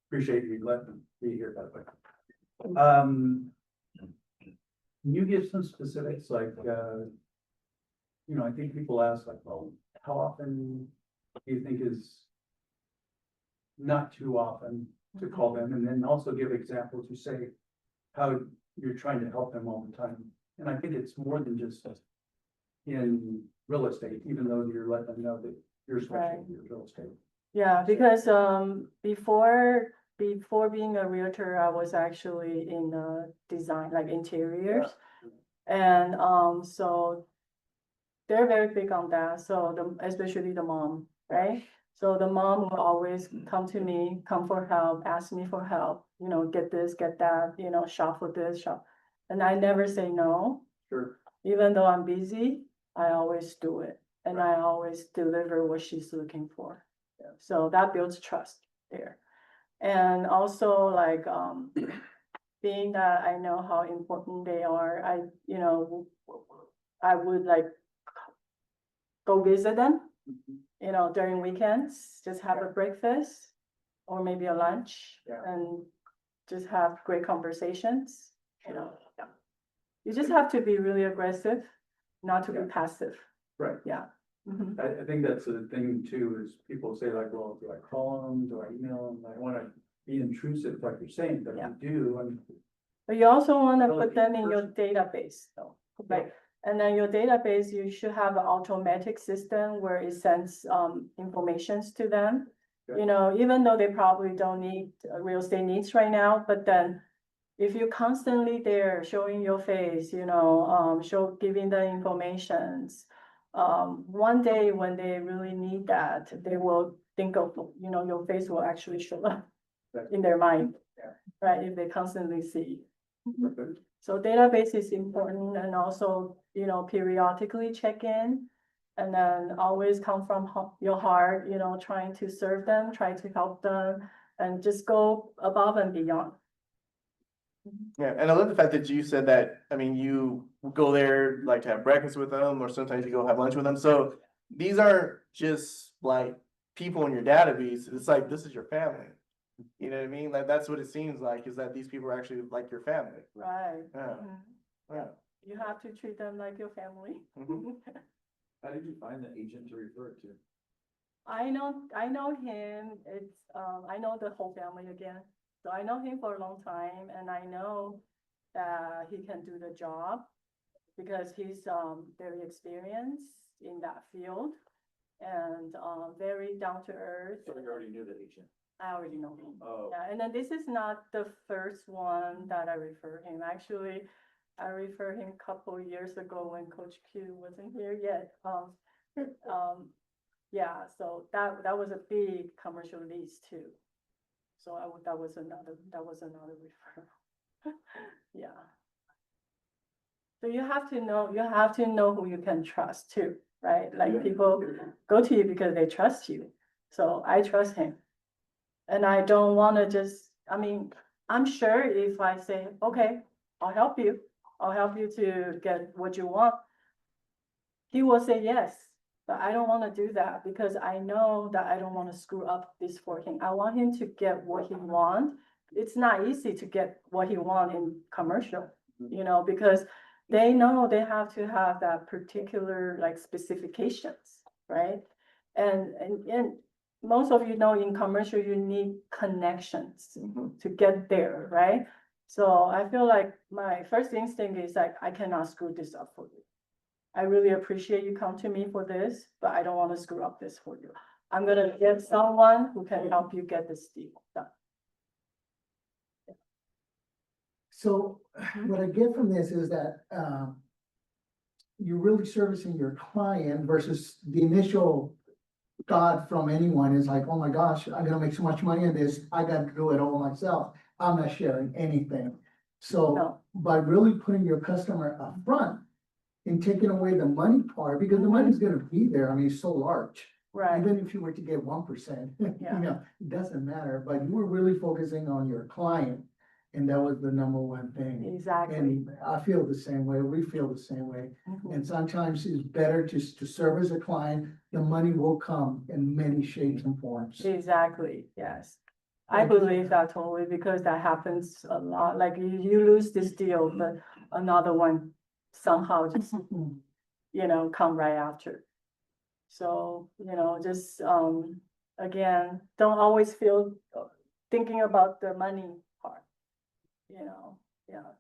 appreciate you letting me here, by the way. Can you give some specifics, like, I think people ask like, well, how often do you think is not too often to call them, and then also give examples, you say how you're trying to help them all the time. And I think it's more than just in real estate, even though you're letting them know that your specialty is real estate. Yeah, because before being a realtor, I was actually in design, like interiors. And so they're very big on that. So especially the mom, right? So the mom will always come to me, come for help, ask me for help, get this, get that, shop for this, shop. And I never say no. Sure. Even though I'm busy, I always do it. And I always deliver what she's looking for. So that builds trust there. And also like, being that I know how important they are, I would like go visit them, during weekends, just have a breakfast or maybe a lunch and just have great conversations, Yeah. You just have to be really aggressive, not to be passive. Right. Yeah. Mhm. I think that's the thing too, is people say like, well, do I call them, do I email them? I want to be intrusive, like you're saying, but you do, and But you also want to Well, put them in your person- database though, like, and then your database, you should have an automatic system where it sends informations to them. Okay. Even though they probably don't need real estate needs right now, but then if you constantly there showing your face, giving the informations. One day when they really need that, they will think of, your face will actually show up Right. in their mind. Yeah. Right, if they constantly see. Perfect. So database is important and also, periodically check in. And then always come from your heart, trying to serve them, try to help them and just go above and beyond. Yeah, and I love the fact that you said that, I mean, you go there like to have breakfast with them, or sometimes you go have lunch with them, so these aren't just like people in your database, it's like, this is your family. You know what I mean? Like, that's what it seems like, is that these people are actually like your family. Right. Yeah. Mhm. Yeah. You have to treat them like your family. Mhm. How did you find the agent to refer it to? I know him, I know the whole family again. So I know him for a long time and I know that he can do the job because he's, very experienced in that field and, very down to earth. So you already knew the agent? I already know him. Oh. Yeah, and then this is not the first one that I refer him. Actually, I referred him a couple years ago when Coach Q wasn't here yet. Yeah, so that was a big commercial lease too. So that was another referral. Yeah. So you have to know who you can trust too, right? Like people go to you because they trust you. So I trust him. And I don't want to I'm sure if I say, okay, I'll help you to get what you want. He will say yes, but I don't want to do that because I know that I don't want to screw up this for him. I want him to get what he wants. It's not easy to get what he wants in commercial, because they know they have to have that particular like specifications, right? And most of in commercial, you need connections to get there, right? So I feel like my first instinct is like, I cannot screw this up for you. I really appreciate you come to me for this, but I don't want to screw up this for you. I'm gonna get someone who can help you get this deal done. So what I get from this is that, you're really servicing your client versus the initial thought from anyone is like, oh my gosh, I'm gonna make so much money in this, I gotta do it all myself. I'm not sharing anything. So No. by really putting your customer up front and taking away the money part, because the money's gonna be there, I mean, it's so large. Right, Even if you were to get 1%, Yeah. it doesn't matter, but you were really focusing on your client. And that was the number one thing. exactly. And I feel the same way, we feel the same way. Mhm. And sometimes it's better just to service a client, the money will come in many shapes and forms. Exactly, yes. I believe that totally because that happens a lot. Like you lose this deal, but another one somehow just, come right after. So, just, again, don't always feel thinking about the money part.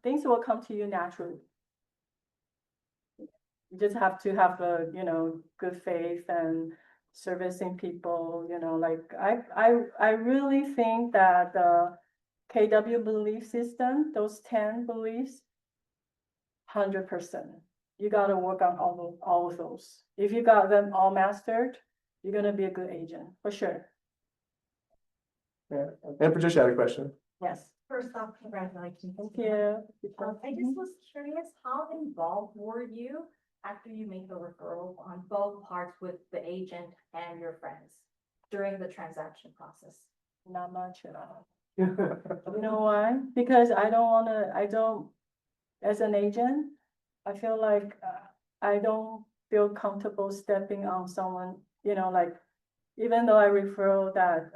Things will come to you naturally. You just have to have a, good faith and servicing people, like I really think that the KW belief system, those 10 beliefs, 100%. You gotta work on all of those. If you got them all mastered, you're gonna be a good agent, for sure. Yeah, and Patricia had a question. Yes. First off, congratulations. Thank you. I just was curious, how involved were you after you made the referral on both parts with the agent and your friends during the transaction process? Not much at all. You know why? Because I don't, as an agent, I feel like I don't feel comfortable stepping on someone, like, even though I refer that,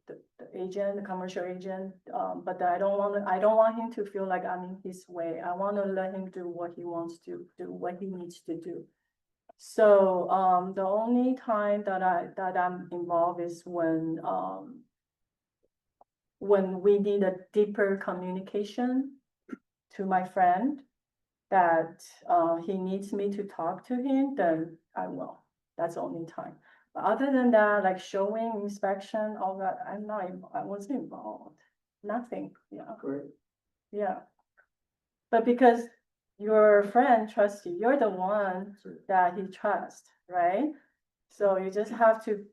the agent, the commercial agent, but I don't want him to feel like I'm in his way. I want to let him do what he wants to do, what he needs to do. So, the only time that I'm involved is when we need a deeper communication to my friend that he needs me to talk to him, then I will. That's the only time. But other than that, like showing, inspection, all that, I wasn't involved. Nothing, yeah. Great. Yeah. But because your friend trusts you, you're the one that he trusts, right? So you just have to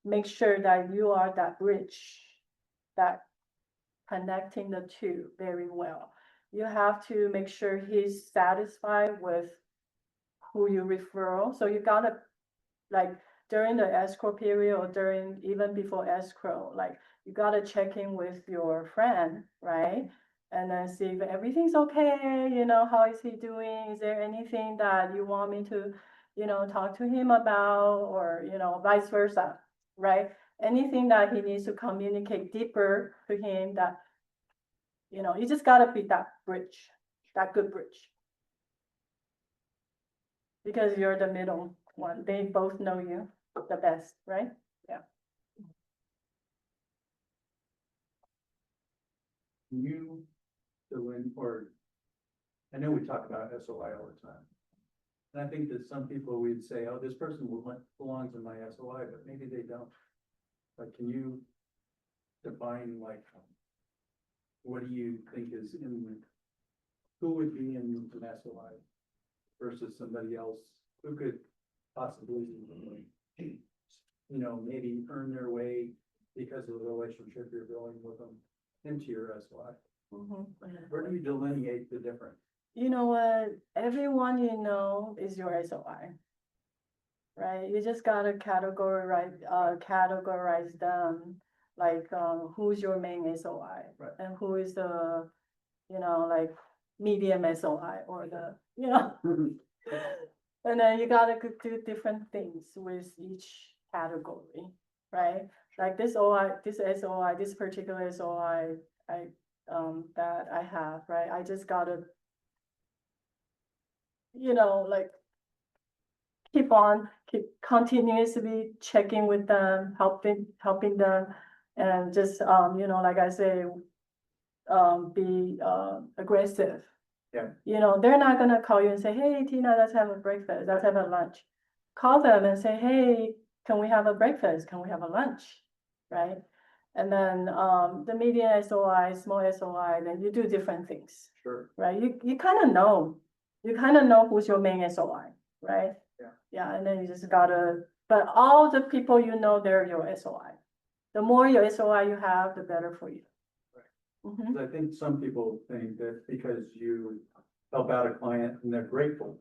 make sure that you are that bridge, that connecting the two very well. you have to make sure he's satisfied with who you referral. So you gotta, like, during the escrow period or during, even before escrow, like, you gotta check in with your friend, right? And then see if everything's okay, you know, how is he doing? Is there anything that you want me to, you know, talk to him about, or, you know, vice versa, right? Anything that he needs to communicate deeper to him, that, you know, you just gotta be that bridge, that good bridge. Because you're the middle one, they both know you the best, right? Yeah. Can you, or, I know we talk about SOI all the time. And I think that some people would say, oh, this person belongs in my SOI, but maybe they don't. Like, can you define, like, what do you think is who would be in an SOI versus somebody else who could possibly, you know, maybe earn their way because of the relationship you're building with them into your SOI? Where do you delineate the difference? You know what, everyone you know is your SOI. Right, you just gotta categorize them, like, who's your main SOI? Right. And who is the, you know, like, medium SOI, or the, you know. And then you gotta do different things with each category, right? Like this OI, this SOI, this particular SOI, that I have, right? I just gotta, you know, like, keep continuously checking with them, helping them, and just, you know, like I say, be, aggressive. Yeah. You know, they're not gonna call you and say, hey, Tina, let's have a breakfast, let's have a lunch. Call them and say, hey, can we have a breakfast? Can we have a lunch? Right? And then, the medium SOI, small SOI, then you do different things, Sure. right? You kind of know who's your main SOI, right? Yeah. Yeah, and then you just gotta, but all the people you know, they're your SOI. The more your SOI you have, the better for you. Right. Mhm. 'Cause I think some people think that because you help out a client and they're grateful,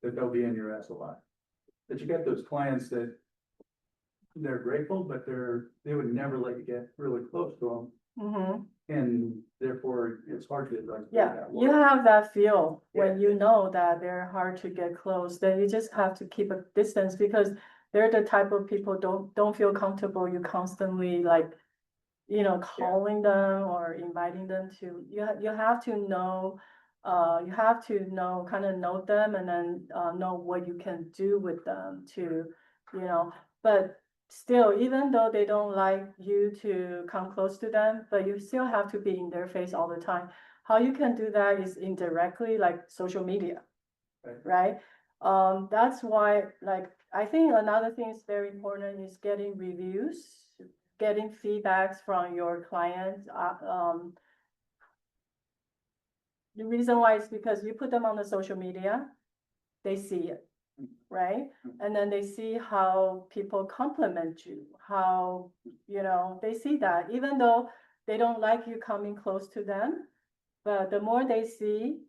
that they'll be in your SOI. But you get those clients that they're grateful, but they would never let you get really close to them. Mhm. And therefore, it's hard to like. Yeah, you have that feel when Yeah. you know that they're hard to get close, then you just have to keep a distance, because they're the type of people don't feel comfortable, you constantly, like, you know, calling them or inviting them to, you have to know, kind of know them, and then, know what you can do with them to, you know, but still, even though they don't like you to come close to them, but you still have to be in their face all the time. How you can do that is indirectly, like social media, right? That's why, like, I think another thing is very important is getting reviews, getting feedbacks from your clients. The reason why is because you put them on the social media, they see it, right? And then they see how people compliment you, how, you know, they see that, even though they don't like you coming close to them, but the more they see,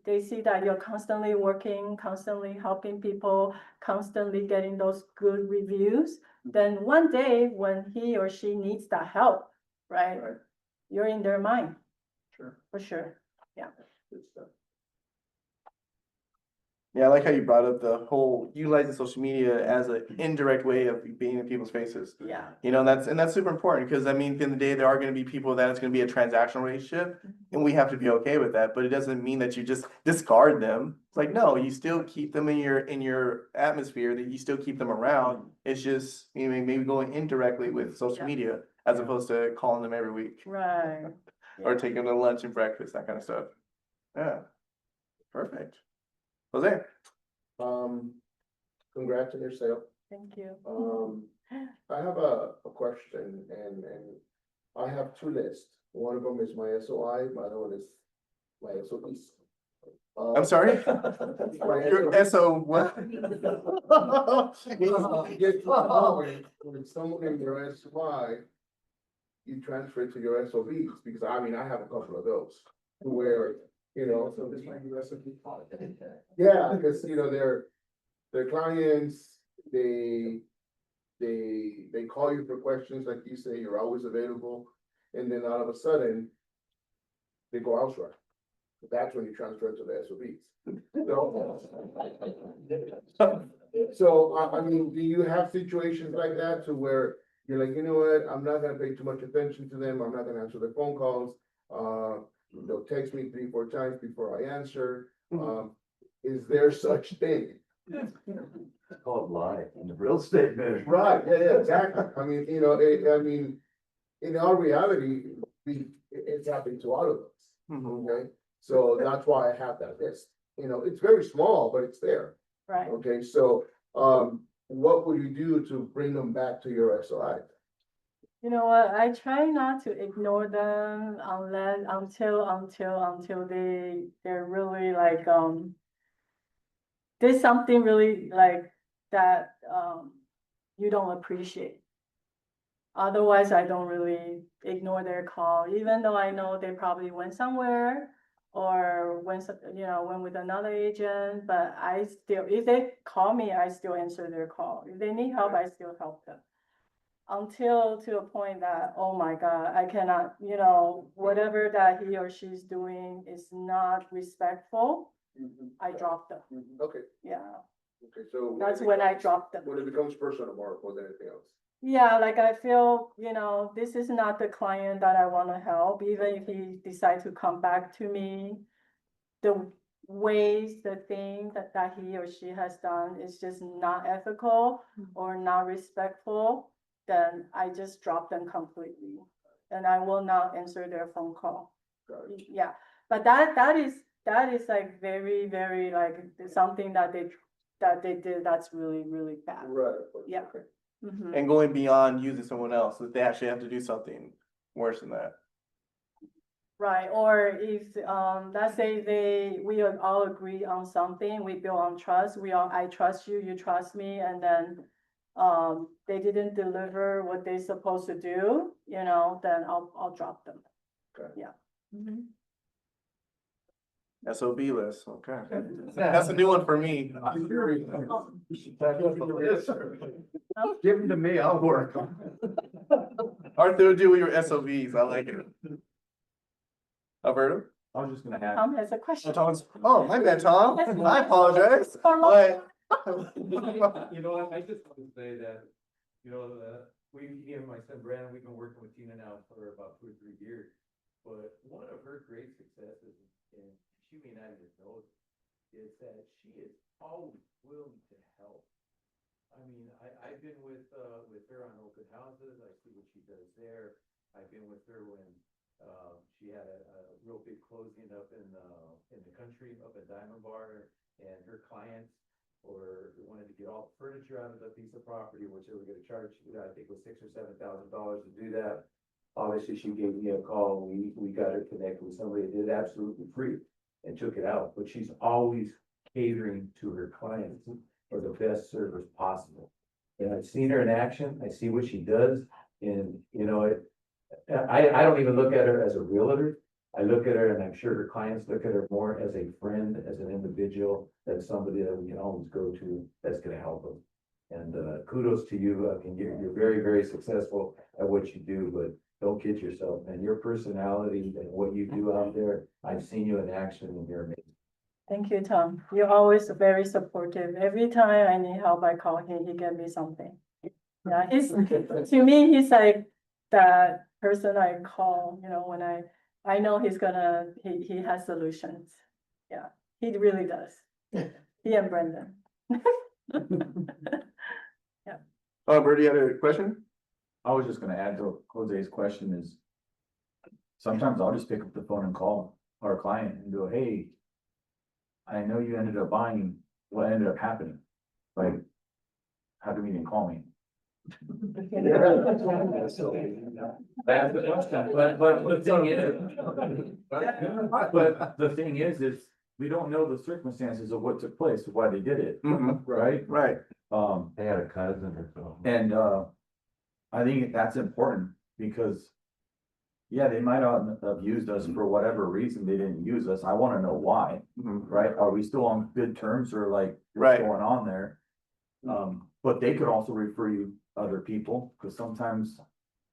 they see that you're constantly working, constantly helping people, constantly getting those good reviews, then one day when he or she needs that help, right? Right. You're in their mind, Sure. for sure, yeah. Good stuff. Yeah, I like how you brought up the whole utilizing social media as an indirect way of being in people's faces. Yeah. You know, that's super important, because I mean, at the end of the day, there are gonna be people that it's gonna be a transactional relationship, and we have to be okay with that, but it doesn't mean that you just discard them. It's like, no, you still keep them in your atmosphere, that you still keep them around. It's just, you know, maybe going indirectly with social Yeah. media as opposed to calling them every week. Right. Or Yeah. taking them to lunch and breakfast, that kind of stuff. Yeah, perfect. Jose? Congrats on your sale. Thank you. I have a question, and I have two lists. One of them is my SOI, my other one is my SOPs. I'm sorry? Your SO what? When someone in your SOI, you transfer it to your SOBs, because I mean, I have a couple of those. where, you know, so this might be recipe. Yeah, because, you know, their clients, they call you for questions, like you say, you're always available, and then all of a sudden, they go elsewhere. That's when you transfer to the SOBs. So, I mean, do you have situations like that to where you're like, you know what, I'm not gonna pay too much attention to them, I'm not gonna answer their phone calls, they'll text me 3, 4 times before I answer, is there such thing? It's called live in the real estate business. Right, yeah, exactly, I mean, you know, in our reality, it's happening to all of us, okay? So that's why I have that list, you know, it's very small, but it's there. Right. Okay, so, what would you do to bring them back to your SOI? You know what, I try not to ignore them until they're really like, there's something really like that, you don't appreciate. Otherwise, I don't really ignore their call, even though I know they probably went somewhere or went with another agent, but I still, if they call me, I still answer their call. If they need help, I still help them. Until to a point that, oh my God, I cannot, whatever that he or she's doing is not respectful, I drop them. Okay, Yeah, okay, so. that's when I drop them. When it becomes personal more than anything else. Yeah, like I feel, this is not the client that I want to help, even if he decides to come back to me. The thing that he or she has done is just not ethical or not respectful, then I just drop them completely. And I will not answer their phone call. Yeah, but that is like very, very like something that they did that's really, really bad. Right. Yeah. Okay. Mhm. And going beyond using someone else, if they actually have to do something worse than that. Right, or if, let's say we all agree on something, we build on trust, I trust you, you trust me, and then they didn't deliver what they're supposed to do, then I'll drop them. Okay. Yeah. Mhm. SOB list, okay. That's a new one for me. Give them to me, I'll work on it. Arthur, do your SOBs, I like it. Alberto? I was just gonna add. Tom has a question. Oh, my bad, Tom, I apologize, but. You know, I just want to say that, me and my son Brandon, we've been working with Tina now for about 2 or 3 years. But one of her great successes, and she may not even know it, is that she is always willing to help. I mean, I've been with her on open houses, I see what she does there. I've been with her when she had a real big closing up in the country, up in Diamond Bar, and her clients wanted to get all the furniture out of the piece of property, which they were gonna charge, I think it was $6,000 or $7,000 to do that. Obviously, she gave me a call, we got her connected with somebody that did it absolutely free and took it out, but she's always catering to her clients for the best service possible. And I've seen her in action, I see what she does, and, I don't even look at her as a realtor. I look at her, and I'm sure her clients look at her more as a friend, as an individual, as somebody that we can always go to that's gonna help them. And kudos to you. I mean, you're very, very successful at what you do, but don't kid yourself, and your personality and what you do out there, I've seen you in action and you're amazing. Thank you, Tom. You're always very supportive. Every time I need help, I call him, he gave me something. Yeah, to me, he's like that person I call, when I know he has solutions. Yeah, he really does. He and Brendan. Oh, Alberto, you had a question? I was just gonna add to Jose's question is. Sometimes I'll just pick up the phone and call our client and go, hey. I know you ended up buying, what ended up happening? Like, how come you didn't call me? That's the question, but the thing is we don't know the circumstances of what took place, of why they did it, right? Right. They had a cousin or something. And I think that's important because, yeah, they might not have used us for whatever reason, they didn't use us, I wanna know why, Mhm. right? Are we still on good terms or like, Right. what's going on there? But they could also refer you other people, cause sometimes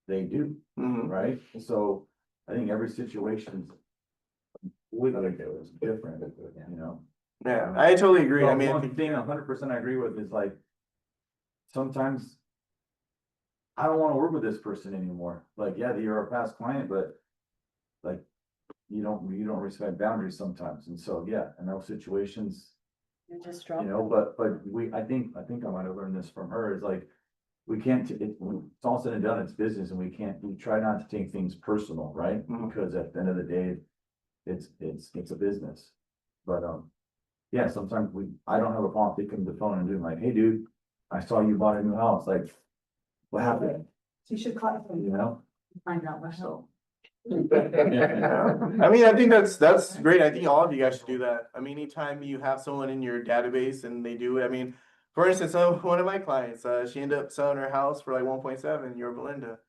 they do, Mhm. right? So I think every situation's different, you know? Yeah, I totally agree. I But mean, I one think- thing 100% I agree with is like, sometimes I don't wanna work with this person anymore. Like, yeah, you're a past client, but like, you don't respect boundaries sometimes. And so, yeah, in those situations, You just you drop know, them. but I think I might have learned this from her is like, we can't, it's all said and done, it's business and we try not to take things personal, right? Mhm. Because at the end of the day, it's a business. But, yeah, sometimes I don't have a problem picking the phone and doing like, hey, dude, I saw you bought a new house, like, what happened? So you should call them, You know? find out what help. I mean, I think that's great. I think all of you guys should do that. I mean, anytime you have someone in your database and they do it, I mean, for instance, one of my clients, she ended up selling her house for like 1.7. You're Belinda.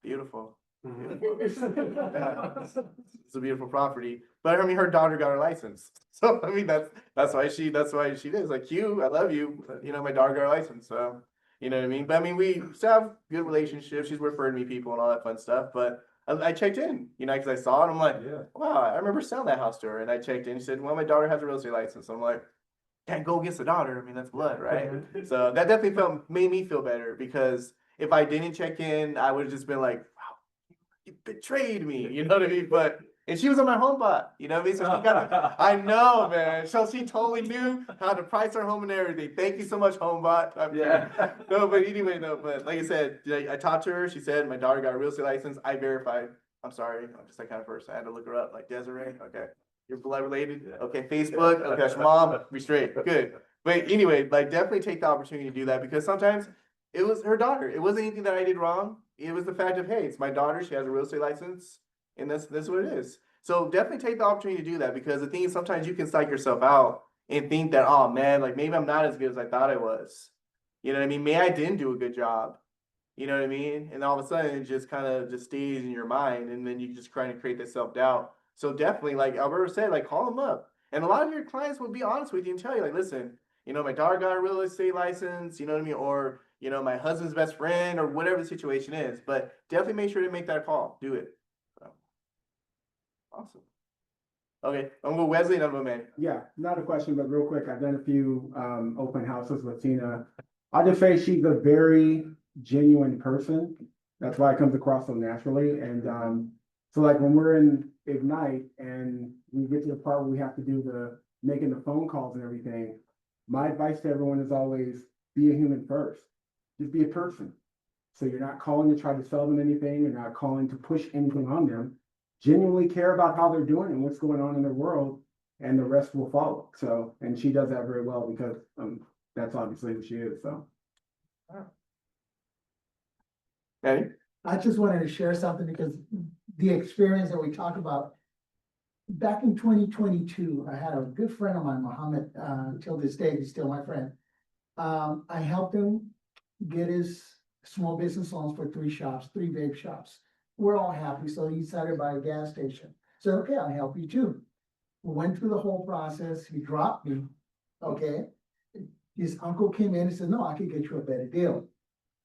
Beautiful. Yeah. It's a beautiful property. But I mean, her daughter got her license. So I mean, that's why she does. Like, you, I love you. But, you know, my daughter got her license. So you know what I mean? But I mean, we still have good relationships. She's referred me people and all that fun stuff. But I checked in, you know, because I saw it. I'm like, Yeah. wow, I remember selling that house to her. And I checked in. She said, well, my daughter has a real estate license. I'm like, can't go against the daughter. I mean, that's blood, right? So that definitely made me feel better, because if I didn't check in, I would have just been like, wow, you betrayed me. You know what I mean? And she was on my home bot, you know what I mean? So she got, I know, man. So she totally knew how to price our home and everything. Thank you so much, HomeBot. Yeah. No, but anyway, no, but like I said, I talked to her. She said my daughter got a real estate license. I verified. I'm sorry, I'm just that kind of person. I had to look her up, like Desiree. Okay, you're blood related. Okay, Facebook. Okay, that's your mom. We straight. Good. But anyway, like, definitely take the opportunity to do that, because sometimes it was her daughter. It wasn't anything that I did wrong. It was the fact of, hey, it's my daughter. She has a real estate license, and that's what it is. So definitely take the opportunity to do that, because the thing is, sometimes you can psych yourself out and think that, oh man, like maybe I'm not as good as I thought I was. You know what I mean? Maybe I didn't do a good job. You know what I mean? And all of a sudden it just kind of just stays in your mind, and then you just trying to create that self-doubt. So definitely, like Alberto said, like, call them up. And a lot of your clients will be honest with you and tell you, like, listen, you know, my daughter got a real estate license, you know what I mean? Or, you know, my husband's best friend, or whatever the situation is. But definitely make sure to make that call. Do it. So. Awesome. Okay, I'm gonna go Wesley and I'm gonna go Manny. Yeah, not a question, but real quick, I've done a few open houses with Tina. I'll just say she's a very genuine person. That's why it comes across so naturally. And so like when we're in Ignite and we get to the part where we have to do the making the phone calls and everything, my advice to everyone is always be a human first. Just be a person. So you're not calling to try to sell them anything, you're not calling to push anything on them. Genuinely care about how they're doing and what's going on in their world, and the rest will follow. So, and she does that very well, because that's obviously who she is, so. Manny? I just wanted to share something, because the experience that we talked about. Back in 2022, I had a good friend of mine, Mohammed, till this day, he's still my friend. I helped him get his small business loans for 3 shops, 3 vape shops. We're all happy, so he decided to buy a gas station. So, okay, I'll help you too. We went through the whole process, he dropped me, okay? His uncle came in and said, no, I could get you a better deal.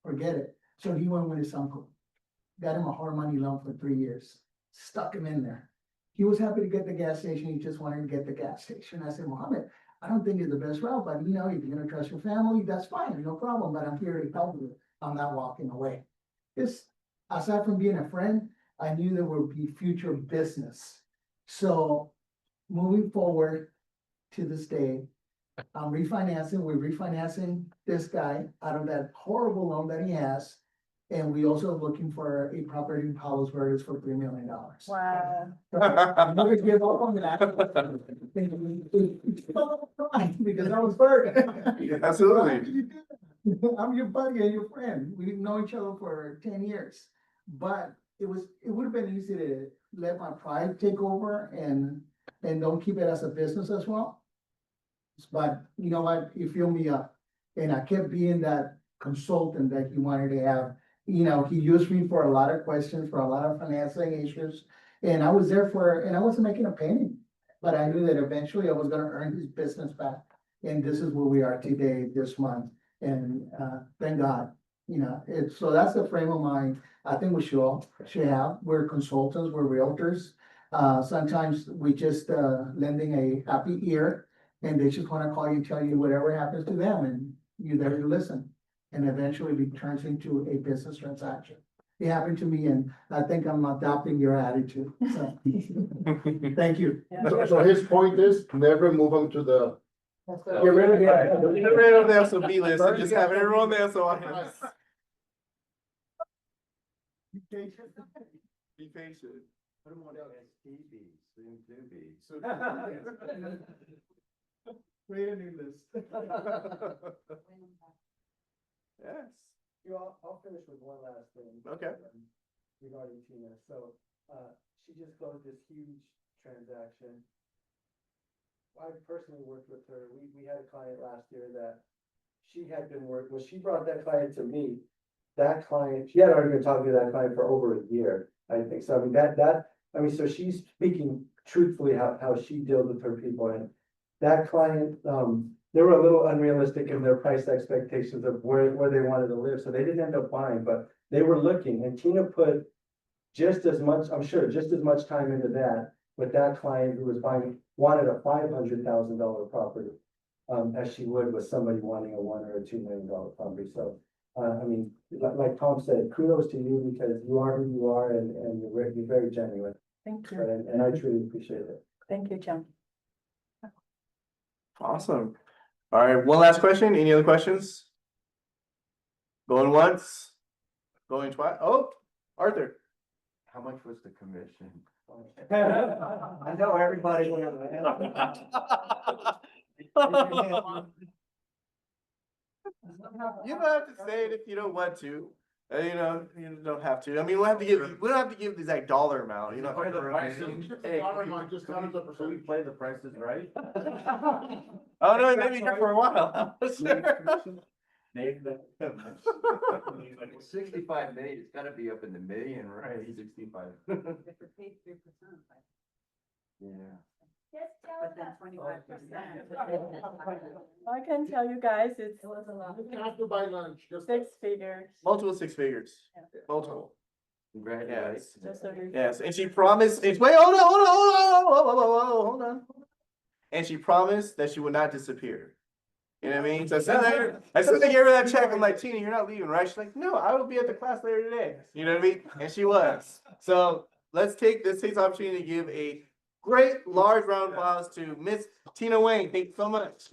Forget it. So he went with his uncle. Got him a hard money loan for 3 years, stuck him in there. He was happy to get the gas station, he just wanted to get the gas station. I said, Mohammed, I don't think it's the best route, but you know, if you're gonna trust your family, that's fine, no problem, but I'm here to help you. I'm not walking away. This, aside from being a friend, I knew there would be future business. So moving forward to this day, we're refinancing this guy out of that horrible loan that he has. And we also looking for a property in Palos Verdes for $3 million. Wow. I'm never give up on that. Because I was hurt. Absolutely. I'm your buddy and your friend. We didn't know each other for 10 years. But it would have been easy to let my pride take over and don't keep it as a business as well. But you know what, you filled me up. And I kept being that consultant that you wanted to have. You know, he used me for a lot of questions, for a lot of financing issues. And I was there and I wasn't making a penny. But I knew that eventually I was gonna earn his business back. And this is where we are today, this month. And, thank God, you know, so that's the frame of mind I think we should have. We're consultants, we're realtors. Sometimes we just, lending a happy ear and they just wanna call you, tell you whatever happens to them and you there to listen. And eventually it turns into a business transaction. It happened to me and I think I'm adopting your attitude. So, thank you. So his point is never move them to the. Get rid of the SOB list and just have everyone on the SOI list. Be patient. Put them on STB, soon to be. Create a new list. Yes, You know, I'll finish with one last thing. Okay. Regarding Tina, so, she just closed this huge transaction. I personally worked with her, we had a client last year that she had been when she brought that client to me. That client, she had already been talking to that client for over a year, I think, so I mean, so she's speaking truthfully how she deals with her people, and that client, they were a little unrealistic in their price expectations of where they wanted to live, so they didn't end up buying, but they were looking, and Tina put just as much, I'm sure, just as much time into that with that client who was wanted a $500,000 property, as she would with somebody wanting a $1 or $2 million property, so. I mean, like Tom said, kudos to you because you are who you are and you're very genuine, Thank you. and I truly appreciate it. Thank you, Jim. awesome. All right, one last question. Any other questions? Going once, going twice. Oh, Arthur. How much was the commission? I know everybody. You don't have to say it if you don't want to. You don't have to. I mean, we don't have to give the exact dollar amount, you know. Play the prices. Hey, Just tell us the can we percentage. play the prices right? Oh, no, maybe here for a while. Well, 65 million, it's gotta be up in the million, right? 65. Yeah. But then 25%. I can tell you guys, it's You don't have to buy lunch, just. six figures. Multiple six figures. Yeah. Multiple. Congratulations. Just so you. Yes, and she promised, wait, hold on. And she promised that she would not disappear. You know what I mean? So as soon as I gave her that check, I'm like, Tina, you're not leaving, right? She's like, no, I will be at the class later today. You know what I mean? And she was. So let's take this opportunity to give a great large round of applause to Miss Tina Wayne. Thank you so much.